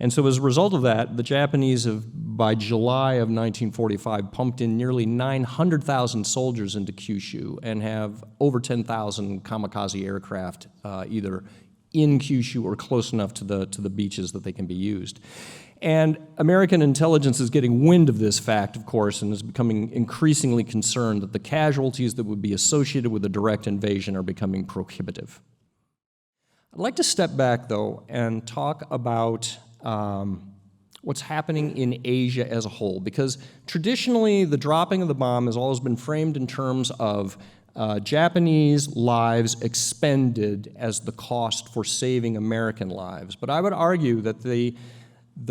Speaker 5: And so as a result of that, the Japanese have, by July of 1945, pumped in nearly 900,000 soldiers into Kyushu and have over 10,000 kamikaze aircraft either in Kyushu or close enough to the beaches that they can be used. And American intelligence is getting wind of this fact, of course, and is becoming increasingly concerned that the casualties that would be associated with a direct invasion are becoming prohibitive. I'd like to step back, though, and talk about what's happening in Asia as a whole, because traditionally the dropping of the bomb has always been framed in terms of Japanese lives expended as the cost for saving American lives. But I would argue that the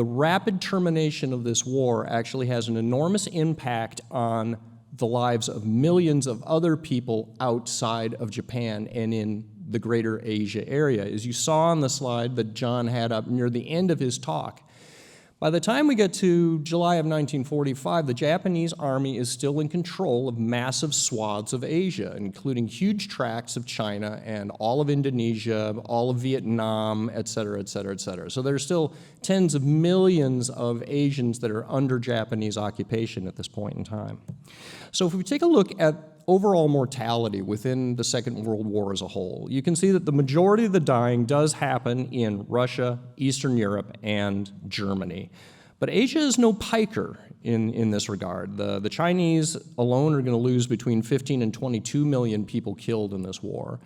Speaker 5: rapid termination of this war actually has an enormous impact on the lives of millions of other people outside of Japan and in the greater Asia area. As you saw on the slide that John had up near the end of his talk, by the time we get to July of 1945, the Japanese army is still in control of massive swaths of Asia, including huge tracts of China and all of Indonesia, all of Vietnam, et cetera, et cetera, et cetera. So there are still tens of millions of Asians that are under Japanese occupation at this point in time. So if we take a look at overall mortality within the Second World War as a whole, you can see that the majority of the dying does happen in Russia, Eastern Europe, and Germany. But Asia is no piker in this regard. The Chinese alone are going to lose between 15 and 22 million people killed in this war.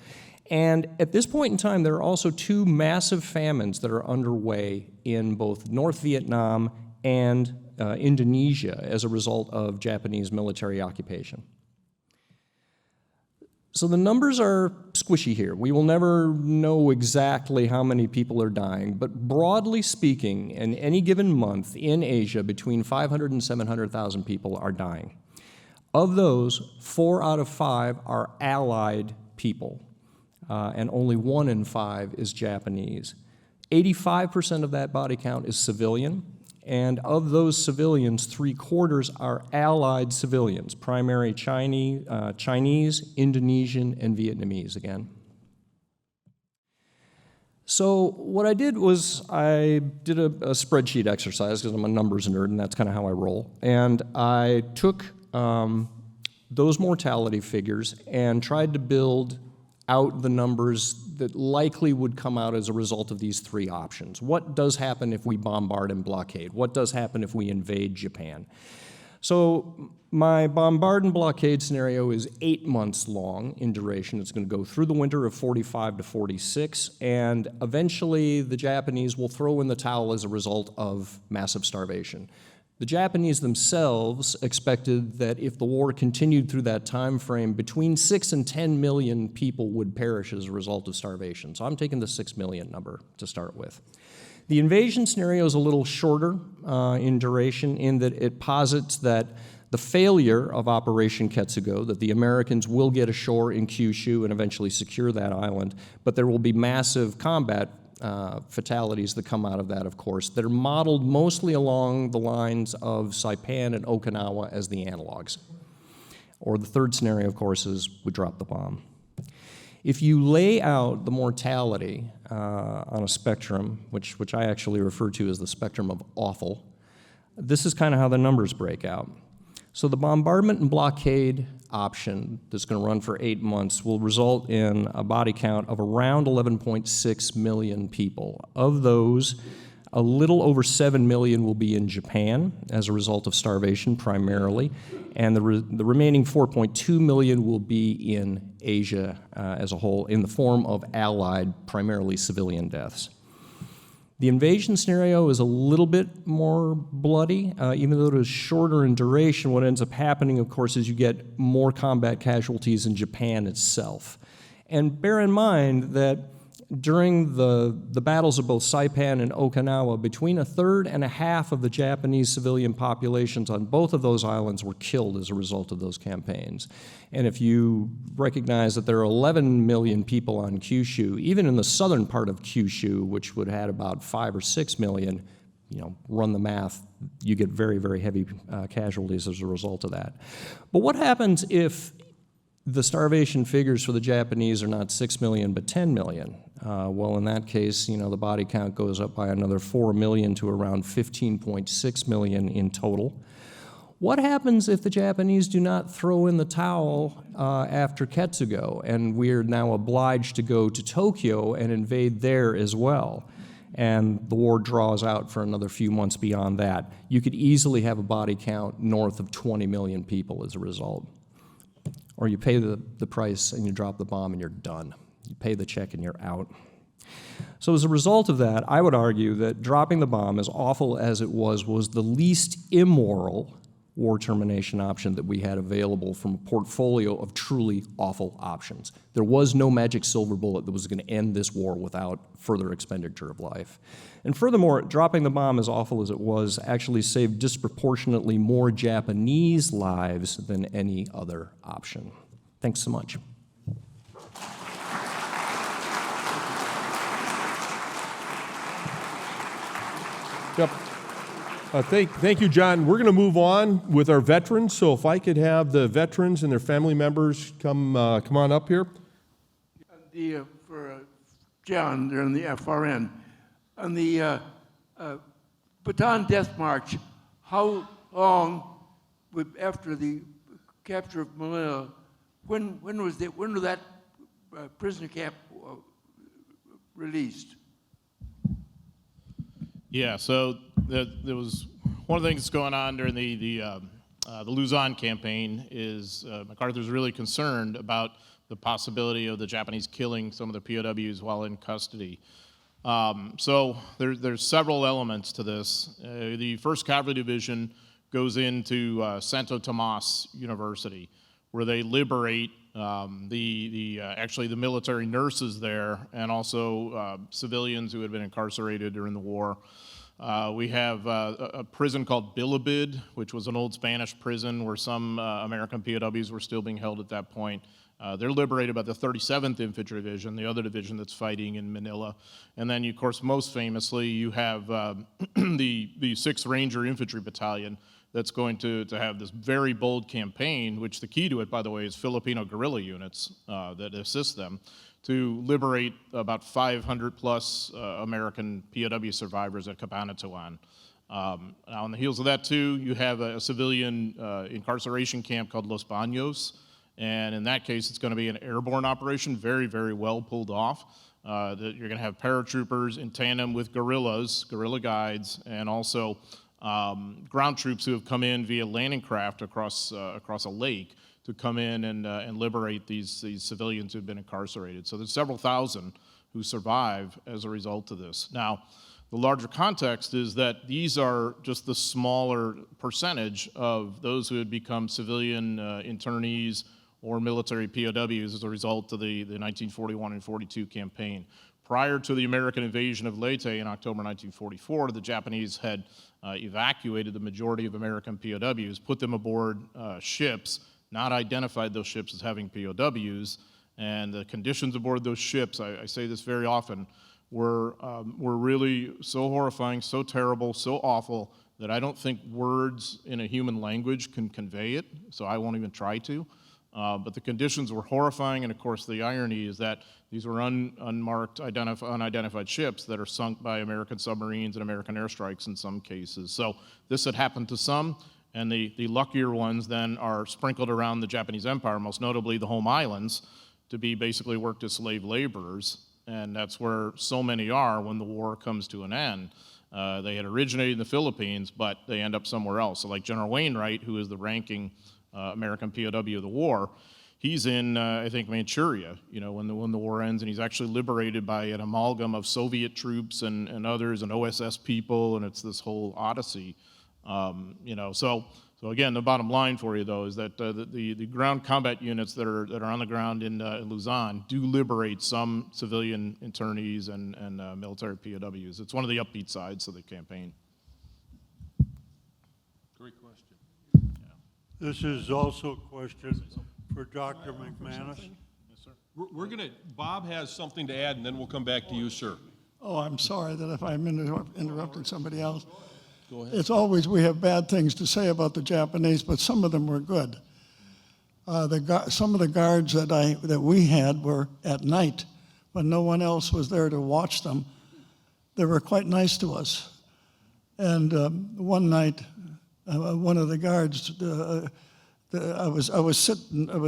Speaker 5: And at this point in time, there are also 2 massive famines that are underway in both North Vietnam and Indonesia as a result of Japanese military occupation. So the numbers are squishy here. We will never know exactly how many people are dying, but broadly speaking, in any given month in Asia, between 500 and 700,000 people are dying. Of those, 4 out of 5 are allied people, and only 1 in 5 is Japanese. 85% of that body count is civilian, And of those civilians, 3/4 are Allied civilians, primary Chinese, Indonesian, and Vietnamese again. So what I did was I did a spreadsheet exercise because I'm a numbers nerd and that's kind of how I roll. And I took those mortality figures and tried to build out the numbers that likely would come out as a result of these three options. What does happen if we bombard and blockade? What does happen if we invade Japan? So my bombard and blockade scenario is 8 months long in duration. It's going to go through the winter of 45 to 46, and eventually the Japanese will throw in the towel as a result of massive starvation. The Japanese themselves expected that if the war continued through that time frame, between 6 and 10 million people would perish as a result of starvation. So I'm taking the 6 million number to start with. The invasion scenario is a little shorter in duration in that it posits that the failure of Operation Ketsugo, that the Americans will get ashore in Kyushu and eventually secure that island, but there will be massive combat fatalities that come out of that, of course, that are modeled mostly along the lines of Saipan and Okinawa as the analogs. Or the third scenario, of course, is we drop the bomb. If you lay out the mortality on a spectrum, which I actually refer to as the spectrum of awful, this is kind of how the numbers break out. So the bombardment and blockade option that's going to run for 8 months will result in a body count of around 11.6 million people. Of those, a little over 7 million will be in Japan as a result of starvation primarily, and the remaining 4.2 million will be in Asia as a whole in the form of Allied, primarily civilian deaths. The invasion scenario is a little bit more bloody, even though it is shorter in duration. What ends up happening, of course, is you get more combat casualties in Japan itself. And bear in mind that during the battles of both Saipan and Okinawa, between 1/3 and 1/2 of the Japanese civilian populations on both of those islands were killed as a result of those campaigns. And if you recognize that there are 11 million people on Kyushu, even in the southern part of Kyushu, which would have had about 5 or 6 million, run the math, you get very, very heavy casualties as a result of that. But what happens if the starvation figures for the Japanese are not 6 million, but 10 million. Well, in that case, the body count goes up by another 4 million to around 15.6 million in total. What happens if the Japanese do not throw in the towel after Ketsugo, and we're now obliged to go to Tokyo and invade there as well? And the war draws out for another few months beyond that. You could easily have a body count north of 20 million people as a result. Or you pay the price and you drop the bomb and you're done. You pay the check and you're out. So as a result of that, I would argue that dropping the bomb, as awful as it was the least immoral war termination option that we had available from a portfolio of truly awful options. There was no magic silver bullet that was going to end this war without further expenditure of life. And furthermore, dropping the bomb, as awful as it was, actually saved disproportionately more Japanese lives than any other option. Thanks so much.
Speaker 3: Yep. Thank you, John. We're going to move on with our veterans. So if I could have the veterans and their family members come on up here.
Speaker 6: For John, they're in the FRN. On the Bataan Death March, how long after the capture of Manila, when was that prisoner camp released?
Speaker 4: Yeah, so there was one of the things that's going on during the Luzon campaign is MacArthur's really concerned about the possibility of the Japanese killing some of the POWs while in custody. So there's several elements to this. The 1st Cavalry Division goes into Santo Tomas University, where they liberate actually the military nurses there and also civilians who had been incarcerated during the war. We have a prison called Bilibid, which was an old Spanish prison where some American POWs were still being held at that point. They're liberated by the 37th Infantry Division, the other division that's fighting in Manila. And then, of course, most famously, you have the 6th Ranger Infantry Battalion that's going to have this very bold campaign, which the key to it, by the way, is Filipino guerrilla units that assist them to liberate about 500 plus American POW survivors at Cabanatuan. Now, on the heels of that, too, you have a civilian incarceration camp called Los Baños. And in that case, it's going to be an airborne operation, very, very well pulled off. That you're going to have paratroopers in tandem with guerrillas, guerrilla guides, and also ground troops who have come in via landing craft across a lake to come in and liberate these civilians who've been incarcerated. So there's several thousand who survive as a result of this. Now, the larger context is that these are just the smaller percentage of those who had become civilian internees or military POWs as a result of the 1941 and 42 campaign. Prior to the American invasion of Leyte in October 1944, the Japanese had evacuated the majority of American POWs, put them aboard ships, not identified those ships as having POWs, and the conditions aboard those ships, I say this very often, were really so horrifying, so terrible, so awful, that I don't think words in a human language can convey it, so I won't even try to. But the conditions were horrifying, and of course the irony is that these were unmarked, unidentified ships that are sunk by American submarines and American airstrikes in some cases. So this had happened to some, and the luckier ones then are sprinkled around the Japanese Empire, most notably the home islands, to be basically worked as slave laborers, and that's where so many are when the war comes to an end. They had originated in the Philippines, but they end up somewhere else. So like General Wainwright, who is the ranking American POW of the war, he's in, I think, Manchuria, when the war ends, and he's actually liberated by an amalgam of Soviet troops and others and OSS people, and it's this whole odyssey. So again, the bottom line for you, though, is that the ground combat units that are on the ground in Luzon do liberate some civilian internees and military POWs. It's one of the upbeat sides of the campaign.
Speaker 3: Great question.
Speaker 7: This is also a question for Dr. McManus.
Speaker 4: Yes, sir.
Speaker 3: We're going to, Bob has something to add, and then we'll come back to you, sir.
Speaker 8: Oh, I'm sorry that if I'm interrupting somebody else.
Speaker 3: Go ahead.
Speaker 8: It's always, we have bad things to say about the Japanese, but some of them were good. Some of the guards that we had were at night, when no one else was there to watch them. They were quite nice to us. And one night, one of the guards, I was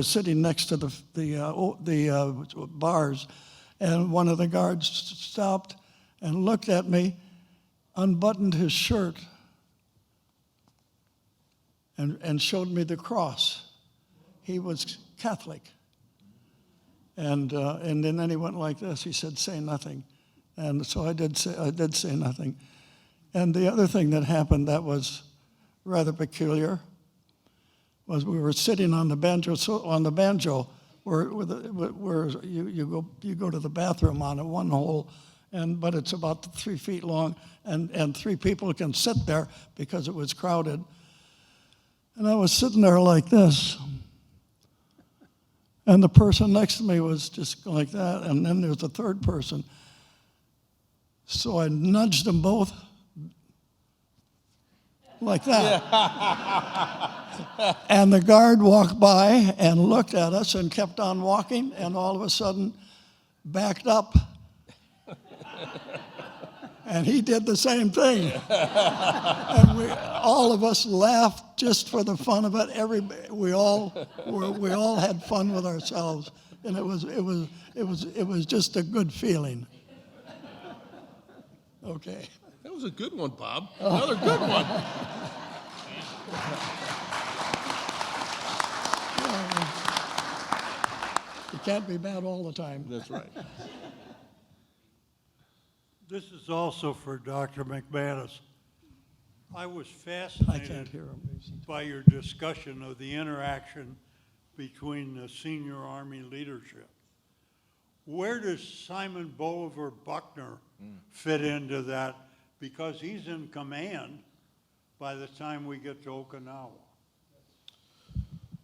Speaker 8: sitting next to the bars, and one of the guards stopped and looked at me, unbuttoned his shirt, and showed me the cross. He was Catholic. And then he went like this. He said, "Say nothing." And so I did say nothing. And the other thing that happened that was rather peculiar was we were sitting on the banjo. Where you go to the bathroom on one hole, but it's about 3 feet long, and 3 people can sit there because it was crowded. And I was sitting there like this, and the person next to me was just like that, and then there was a third person. So I nudged them both like that. And the guard walked by and looked at us and kept on walking, and all of a sudden backed up. And he did the same thing. And all of us laughed just for the fun of it. We all had fun with ourselves, and it was just a good feeling. Okay.
Speaker 3: That was a good one, Bob. Another good one.
Speaker 8: You can't be bad all the time.
Speaker 3: That's right.
Speaker 7: This is also for Dr. McManus. I was
Speaker 8: I can't
Speaker 7: fascinated
Speaker 8: hear him.
Speaker 7: by your discussion of the interaction between the senior Army leadership. Where does Simon Bolivar Buckner fit into that because he's in command by the time we get to Okinawa.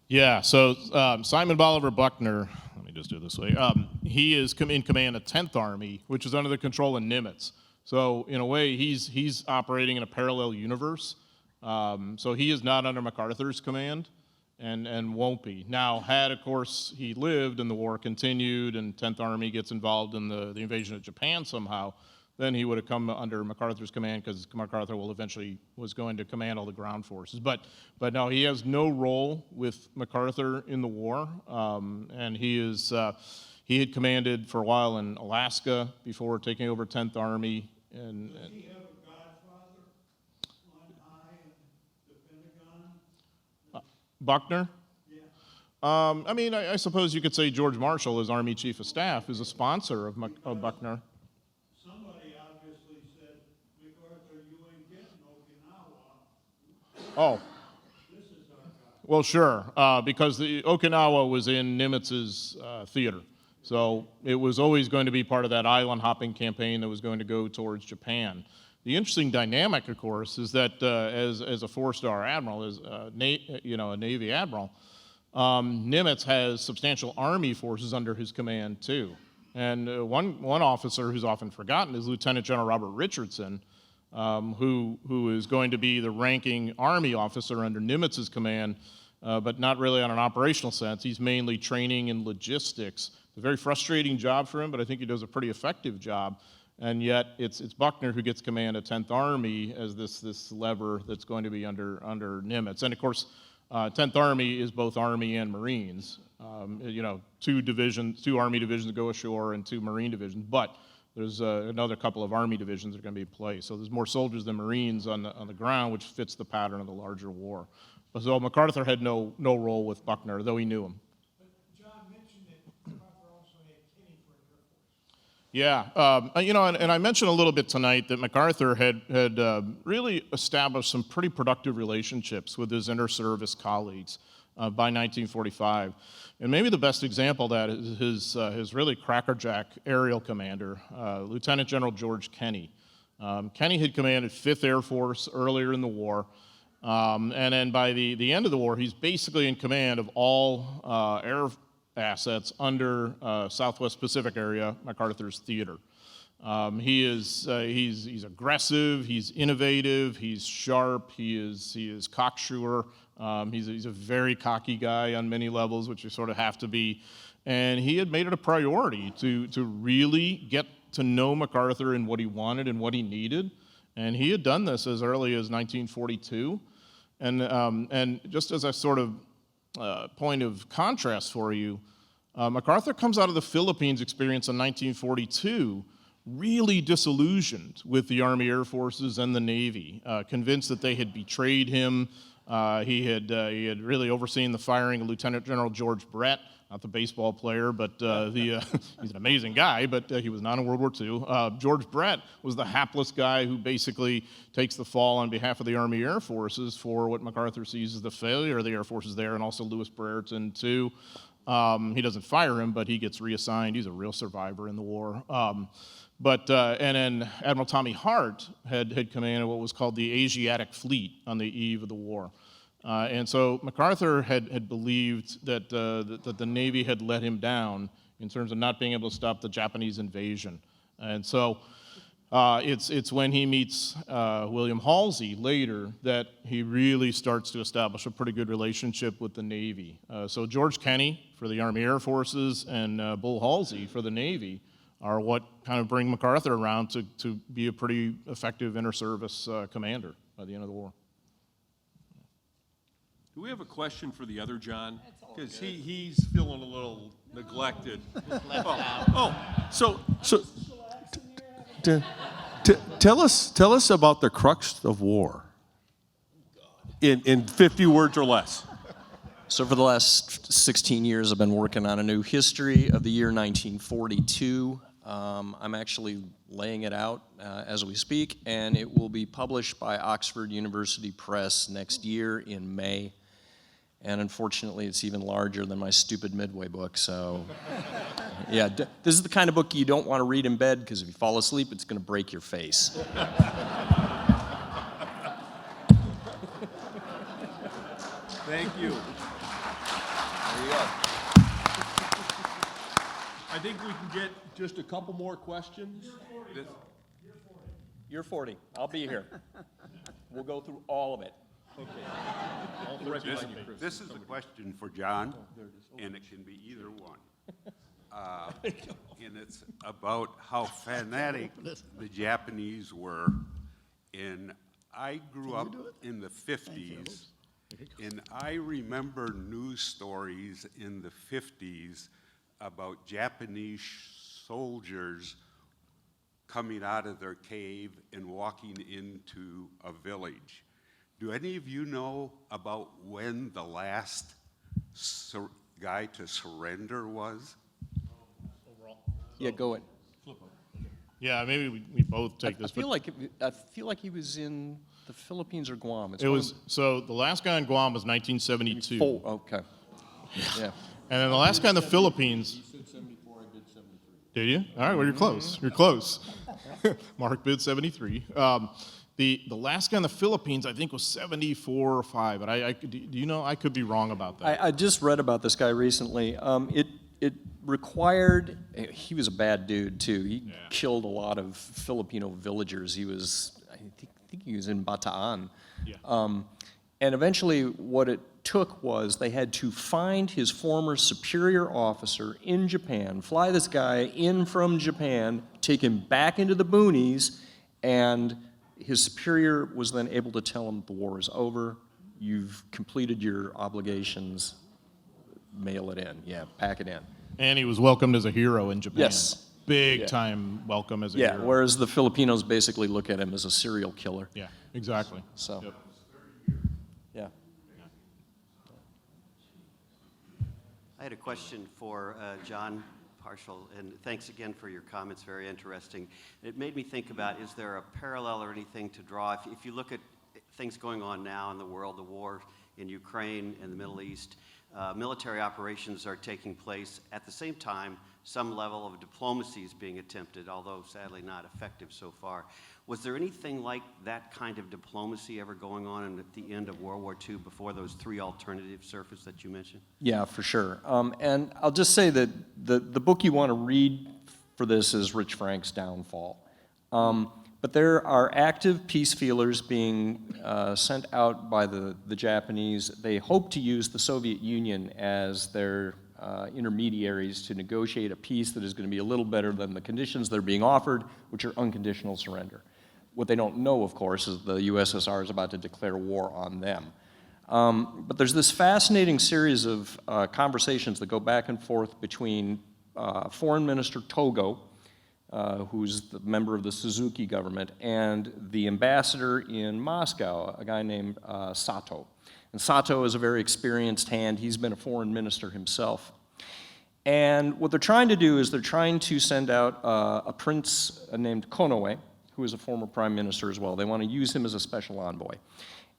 Speaker 4: Yeah, so Simon Bolivar Buckner, let me just do it this way. He is in command of 10th Army, which is under the control of Nimitz. So in a way, he's operating in a parallel universe. So he is not under MacArthur's command and won't be. Now, had, of course, he lived and the war continued and 10th Army gets involved in the invasion of Japan somehow, then he would have come under MacArthur's command because MacArthur was going to command all the ground forces. But no, he has no role with MacArthur in the war, and he had commanded for a while in Alaska before taking over 10th Army.
Speaker 7: Does he have a godfather on high in the Pentagon?
Speaker 4: Buckner?
Speaker 7: Yeah.
Speaker 4: I mean, I suppose you could say George Marshall, as Army Chief of Staff, is a sponsor of Buckner.
Speaker 7: Somebody obviously said, MacArthur, you ain't getting Okinawa.
Speaker 4: Oh,
Speaker 7: This is our guy.
Speaker 4: well, sure, because the Okinawa was in Nimitz's theater. So it was always going to be part of that island hopping campaign that was going to go towards Japan. The interesting dynamic, of course, is that as a four-star admiral, as a Navy admiral, Nimitz has substantial Army forces under his command too. And one officer who's often forgotten is Lieutenant General Robert Richardson, who is going to be the ranking Army officer under Nimitz's command, but not really on an operational sense. He's mainly training and logistics. It's a very frustrating job for him, but I think he does a pretty effective job. And yet, it's Buckner who gets command of 10th Army as this lever that's going to be under Nimitz. And of course, 10th Army is both Army and Marines. Two Army divisions go ashore and 2 Marine divisions. But there's another couple of Army divisions that are going to be in place. So there's more soldiers than Marines on the ground, which fits the pattern of the larger war. So MacArthur had no role with Buckner, though he knew him. Yeah, and I mentioned a little bit tonight that MacArthur had really established some pretty productive relationships with his inter-service colleagues by 1945. And maybe the best example of that is his really crackerjack aerial commander, Lieutenant General George Kenney. Kenney had commanded 5th Air Force earlier in the war, and then by the end of the war, he's basically in command of all air assets under Southwest Pacific area, MacArthur's theater. He's aggressive, he's innovative, he's sharp, he is cocksure. He's a very cocky guy on many levels, which you sort of have to be. And he had made it a priority to really get to know MacArthur and what he wanted and what he needed. And he had done this as early as 1942. And just as a sort of point of contrast for you, MacArthur comes out of the Philippines experience in 1942 really disillusioned with the Army Air Forces and the Navy, convinced that they had betrayed him. He had really overseen the firing of Lieutenant General George Brett, not the baseball player, but he's an amazing guy, but he was not in World War II. George Brett was the hapless guy who basically takes the fall on behalf of the Army Air Forces for what MacArthur sees as the failure of the Air Forces there, and also Louis Brereton too. He doesn't fire him, but he gets reassigned. He's a real survivor in the war. And then Admiral Tommy Hart had commanded what was called the Asiatic Fleet on the eve of the war. And so MacArthur had believed that the Navy had let him down in terms of not being able to stop the Japanese invasion. And so it's when he meets William Halsey later that he really starts to establish a pretty good relationship with the Navy. So George Kenney for the Army Air Forces and Bull Halsey for the Navy are what kind of bring MacArthur around to be a pretty effective inter-service commander by the end of the war.
Speaker 9: Do we have a question for the other John? Because he's feeling a little neglected. Tell us about the crux of war in 50 words or less.
Speaker 5: So for the last 16 years, I've been working on a new history of the year 1942. I'm actually laying it out as we speak, and it will be published by Oxford University Press next year in May. And unfortunately, it's even larger than my stupid Midway book, so yeah, this is the kind of book you don't want to read in bed, because if you fall asleep, it's going to break your face.
Speaker 9: you. There you go. I think we can get just a couple more questions.
Speaker 5: You're 40. I'll be here. We'll go through all of it.
Speaker 10: This is a question for John, and it can be either one. And it's about how fanatic the Japanese were. And I grew up in the 50s, and I remember news stories in the 50s about Japanese soldiers coming out of their cave and walking into a village. Do any of you know about when the last guy to surrender was?
Speaker 5: Yeah, go ahead.
Speaker 4: Yeah, maybe we both take this.
Speaker 5: I feel like he was in the Philippines or Guam. It's
Speaker 4: It
Speaker 5: one
Speaker 4: was, so the last guy in Guam was 1972.
Speaker 5: okay. Yeah.
Speaker 4: And then the last guy in the Philippines.
Speaker 3: You said 74, I did 73.
Speaker 4: Did you? All right, well, you're close. You're close. Mark bid 73. The last guy in the Philippines, I think, was 74 or 5. But do you know, I could be wrong about that.
Speaker 5: I just read about this guy recently. It required, he was a bad dude too. He killed a lot of Filipino villagers. He was, I think he was in Bataan.
Speaker 4: Yeah.
Speaker 5: And eventually what it took was they had to find his former superior officer in Japan, fly this guy in from Japan, take him back into the boonies, and his superior was then able to tell him the war is over, you've completed your obligations, mail it in, pack it in.
Speaker 4: And he was welcomed as a hero in Japan.
Speaker 5: Yes.
Speaker 4: Big time welcome as a
Speaker 5: Yeah,
Speaker 4: hero.
Speaker 5: whereas the Filipinos basically look at him as a serial killer.
Speaker 4: Yeah, exactly.
Speaker 5: So,
Speaker 4: Yep.
Speaker 5: yeah.
Speaker 11: I had a question for John Parshall, and thanks again for your comments, very interesting. It made me think about, is there a parallel or anything to draw? If you look at things going on now in the world, the war in Ukraine and the Middle East, military operations are taking place. At the same time, some level of diplomacy is being attempted, although sadly not effective so far. Was there anything like that kind of diplomacy ever going on at the end of World War II before those three alternatives surfaced that you mentioned?
Speaker 5: Yeah, for sure. And I'll just say that the book you want to read for this is Rich Frank's Downfall. But there are active peace feelers being sent out by the Japanese. They hope to use the Soviet Union as their intermediaries to negotiate a peace that is going to be a little better than the conditions that are being offered, which are unconditional surrender. What they don't know, of course, is the USSR is about to declare war on them. But there's this fascinating series of conversations that go back and forth between Foreign Minister Togo, who's the member of the Suzuki government, and the ambassador in Moscow, a guy named Sato. And Sato is a very experienced hand. He's been a foreign minister himself. And what they're trying to do is they're trying to send out a prince named Konoe, who is a former prime minister as well. They want to use him as a special envoy.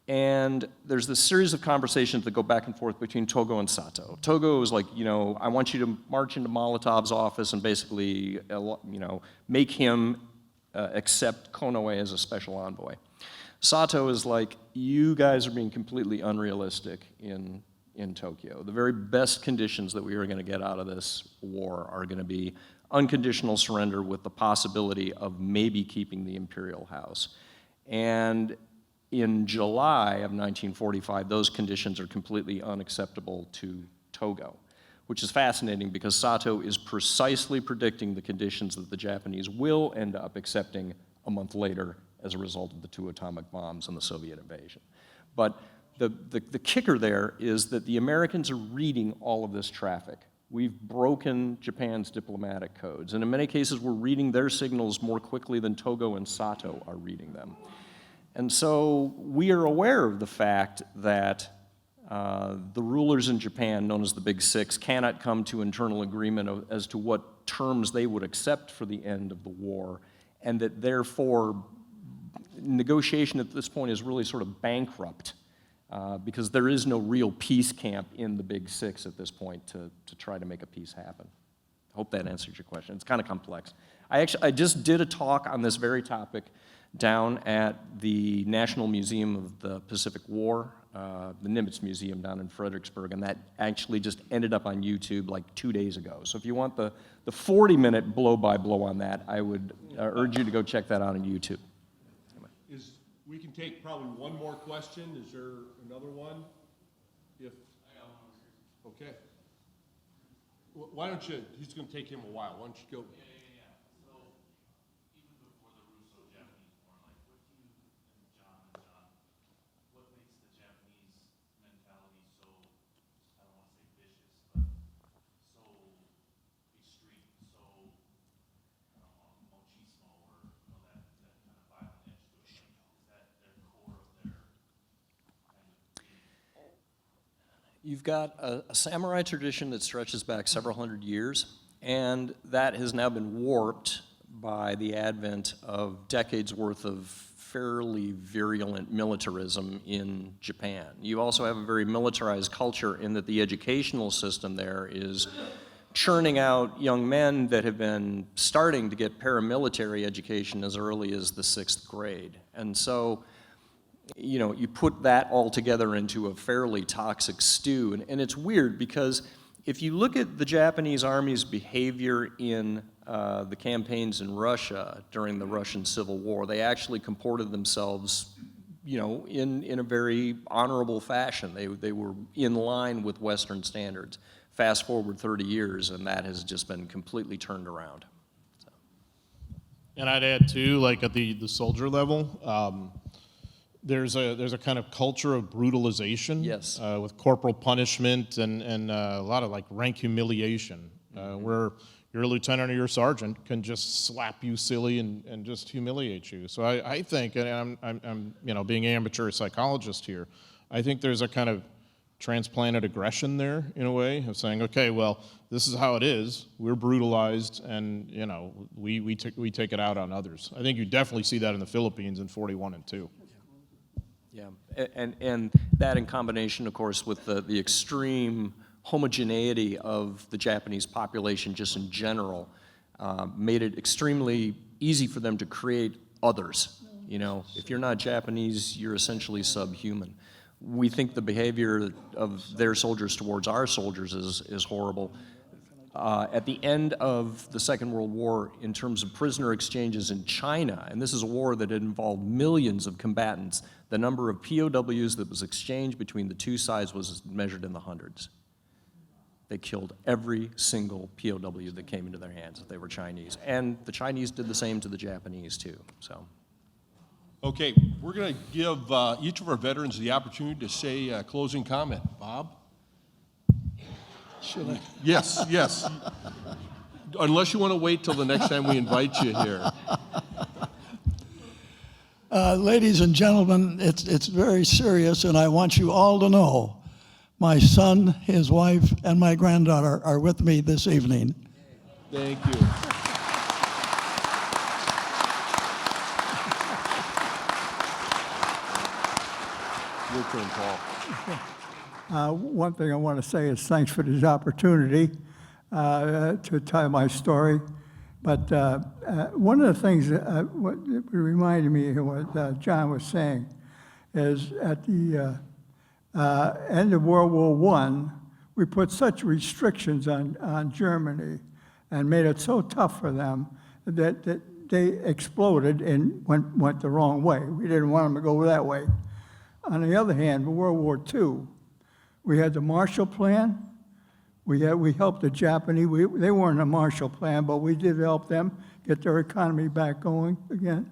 Speaker 5: And there's this series of conversations that go back and forth between Togo and Sato. Togo is like, you know, I want you to march into Molotov's office and basically, you know, make him accept Konoe as a special envoy. Sato is like, you guys are being completely unrealistic in Tokyo. The very best conditions that we are going to get out of this war are going to be unconditional surrender with the possibility of maybe keeping the imperial house. And in July of 1945, those conditions are completely unacceptable to Togo, which is fascinating because Sato is precisely predicting the conditions that the Japanese will end up accepting a month later as a result of the 2 atomic bombs and the Soviet invasion. But the kicker there is that the Americans are reading all of this traffic. We've broken Japan's diplomatic codes, and in many cases we're reading their signals more quickly than Togo and Sato are reading them. And so we are aware of the fact that the rulers in Japan, known as the Big Six, cannot come to internal agreement as to what terms they would accept for the end of the war, and that therefore negotiation at this point is really sort of bankrupt because there is no real peace camp in the Big Six at this point to try to make a peace happen. I hope that answers your question. It's kind of complex. I just did a talk on this very topic down at the National Museum of the Pacific War, the Nimitz Museum down in Fredericksburg, and that actually just ended up on YouTube like 2 days ago. So if you want the 40-minute blow-by-blow on that, I would urge you to go check that out on YouTube.
Speaker 3: We can take probably one more question. Is there another one? Okay. Why don't you, he's going to take him a while. Why don't you go?
Speaker 5: You've got a samurai tradition that stretches back several hundred years, and that has now been warped by the advent of decades worth of fairly virulent militarism in Japan. You also have a very militarized culture in that the educational system there is churning out young men that have been starting to get paramilitary education as early as the 6th grade. And so, you know, you put that all together into a fairly toxic stew. And it's weird because if you look at the Japanese army's behavior in the campaigns in Russia during the Russian Civil War, they actually comported themselves, you know, in a very honorable fashion. They were in line with Western standards. Fast forward 30 years, and that has just been completely turned around. So.
Speaker 4: And I'd add too, like at the soldier level, there's a kind of culture of brutalization.
Speaker 5: Yes.
Speaker 4: With corporal punishment and a lot of like rank humiliation, where your lieutenant or your sergeant can just slap you silly and just humiliate you. So I think, and I'm you know, being an amateur psychologist here, I think there's a kind of transplanted aggression there in a way of saying, okay, well, this is how it is. We're brutalized, and you know, we take it out on others. I think you definitely see that in the Philippines in 41 and 2.
Speaker 5: Yeah, and that in combination, of course, with the extreme homogeneity of the Japanese population just in general, made it extremely easy for them to create others. You know, if you're not Japanese, you're essentially subhuman. We think the behavior of their soldiers towards our soldiers is horrible. At the end of the Second World War, in terms of prisoner exchanges in China, and this is a war that had involved millions of combatants, the number of POWs that was exchanged between the two sides was measured in the hundreds. They killed every single POW that came into their hands if they were Chinese. And the Chinese did the same to the Japanese too, so.
Speaker 3: Okay, we're going to give each of our veterans the opportunity to say a closing comment. Bob?
Speaker 8: Should I?
Speaker 3: Yes, yes. Unless you want to wait till the next time we invite you here.
Speaker 8: Ladies and gentlemen, it's very serious, and I want you all to know my son, his wife, and my granddaughter are with me this evening.
Speaker 3: Thank you. Your turn, Paul.
Speaker 12: One thing I want to say is thanks for this opportunity to tell my story. But one of the things that what reminded me of what John was saying is at the end of World War I, we put such restrictions on Germany and made it so tough for them that they exploded and went the wrong way. We didn't want them to go that way. On the other hand, in World War II, we had the Marshall Plan. We helped the Japanese. They weren't a Marshall Plan, but we did help them get their economy back going again.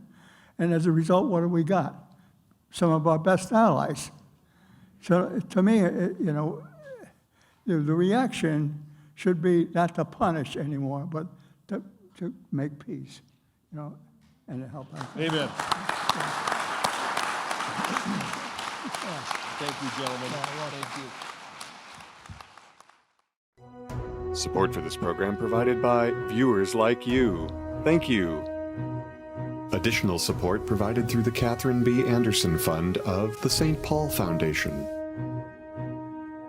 Speaker 12: And as a result, what do we got? Some of our best allies. So to me, you know, the reaction should be not to punish anymore, but to make peace, you know, and to help out.
Speaker 3: Amen. Thank you, gentlemen. Thank you.
Speaker 13: Support for this program provided by viewers like you. Thank you. Additional support provided through the Catherine B. Anderson Fund of the St. Paul Foundation.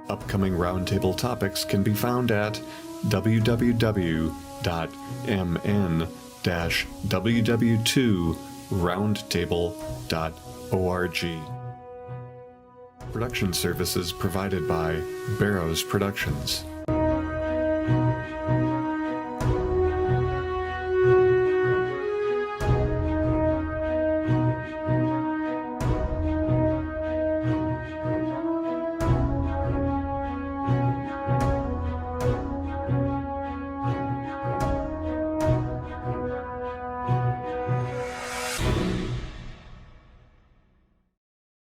Speaker 13: Upcoming roundtable topics can be found at www.mn-ww2.org. roundtable.org. Production services provided by Barrows Productions.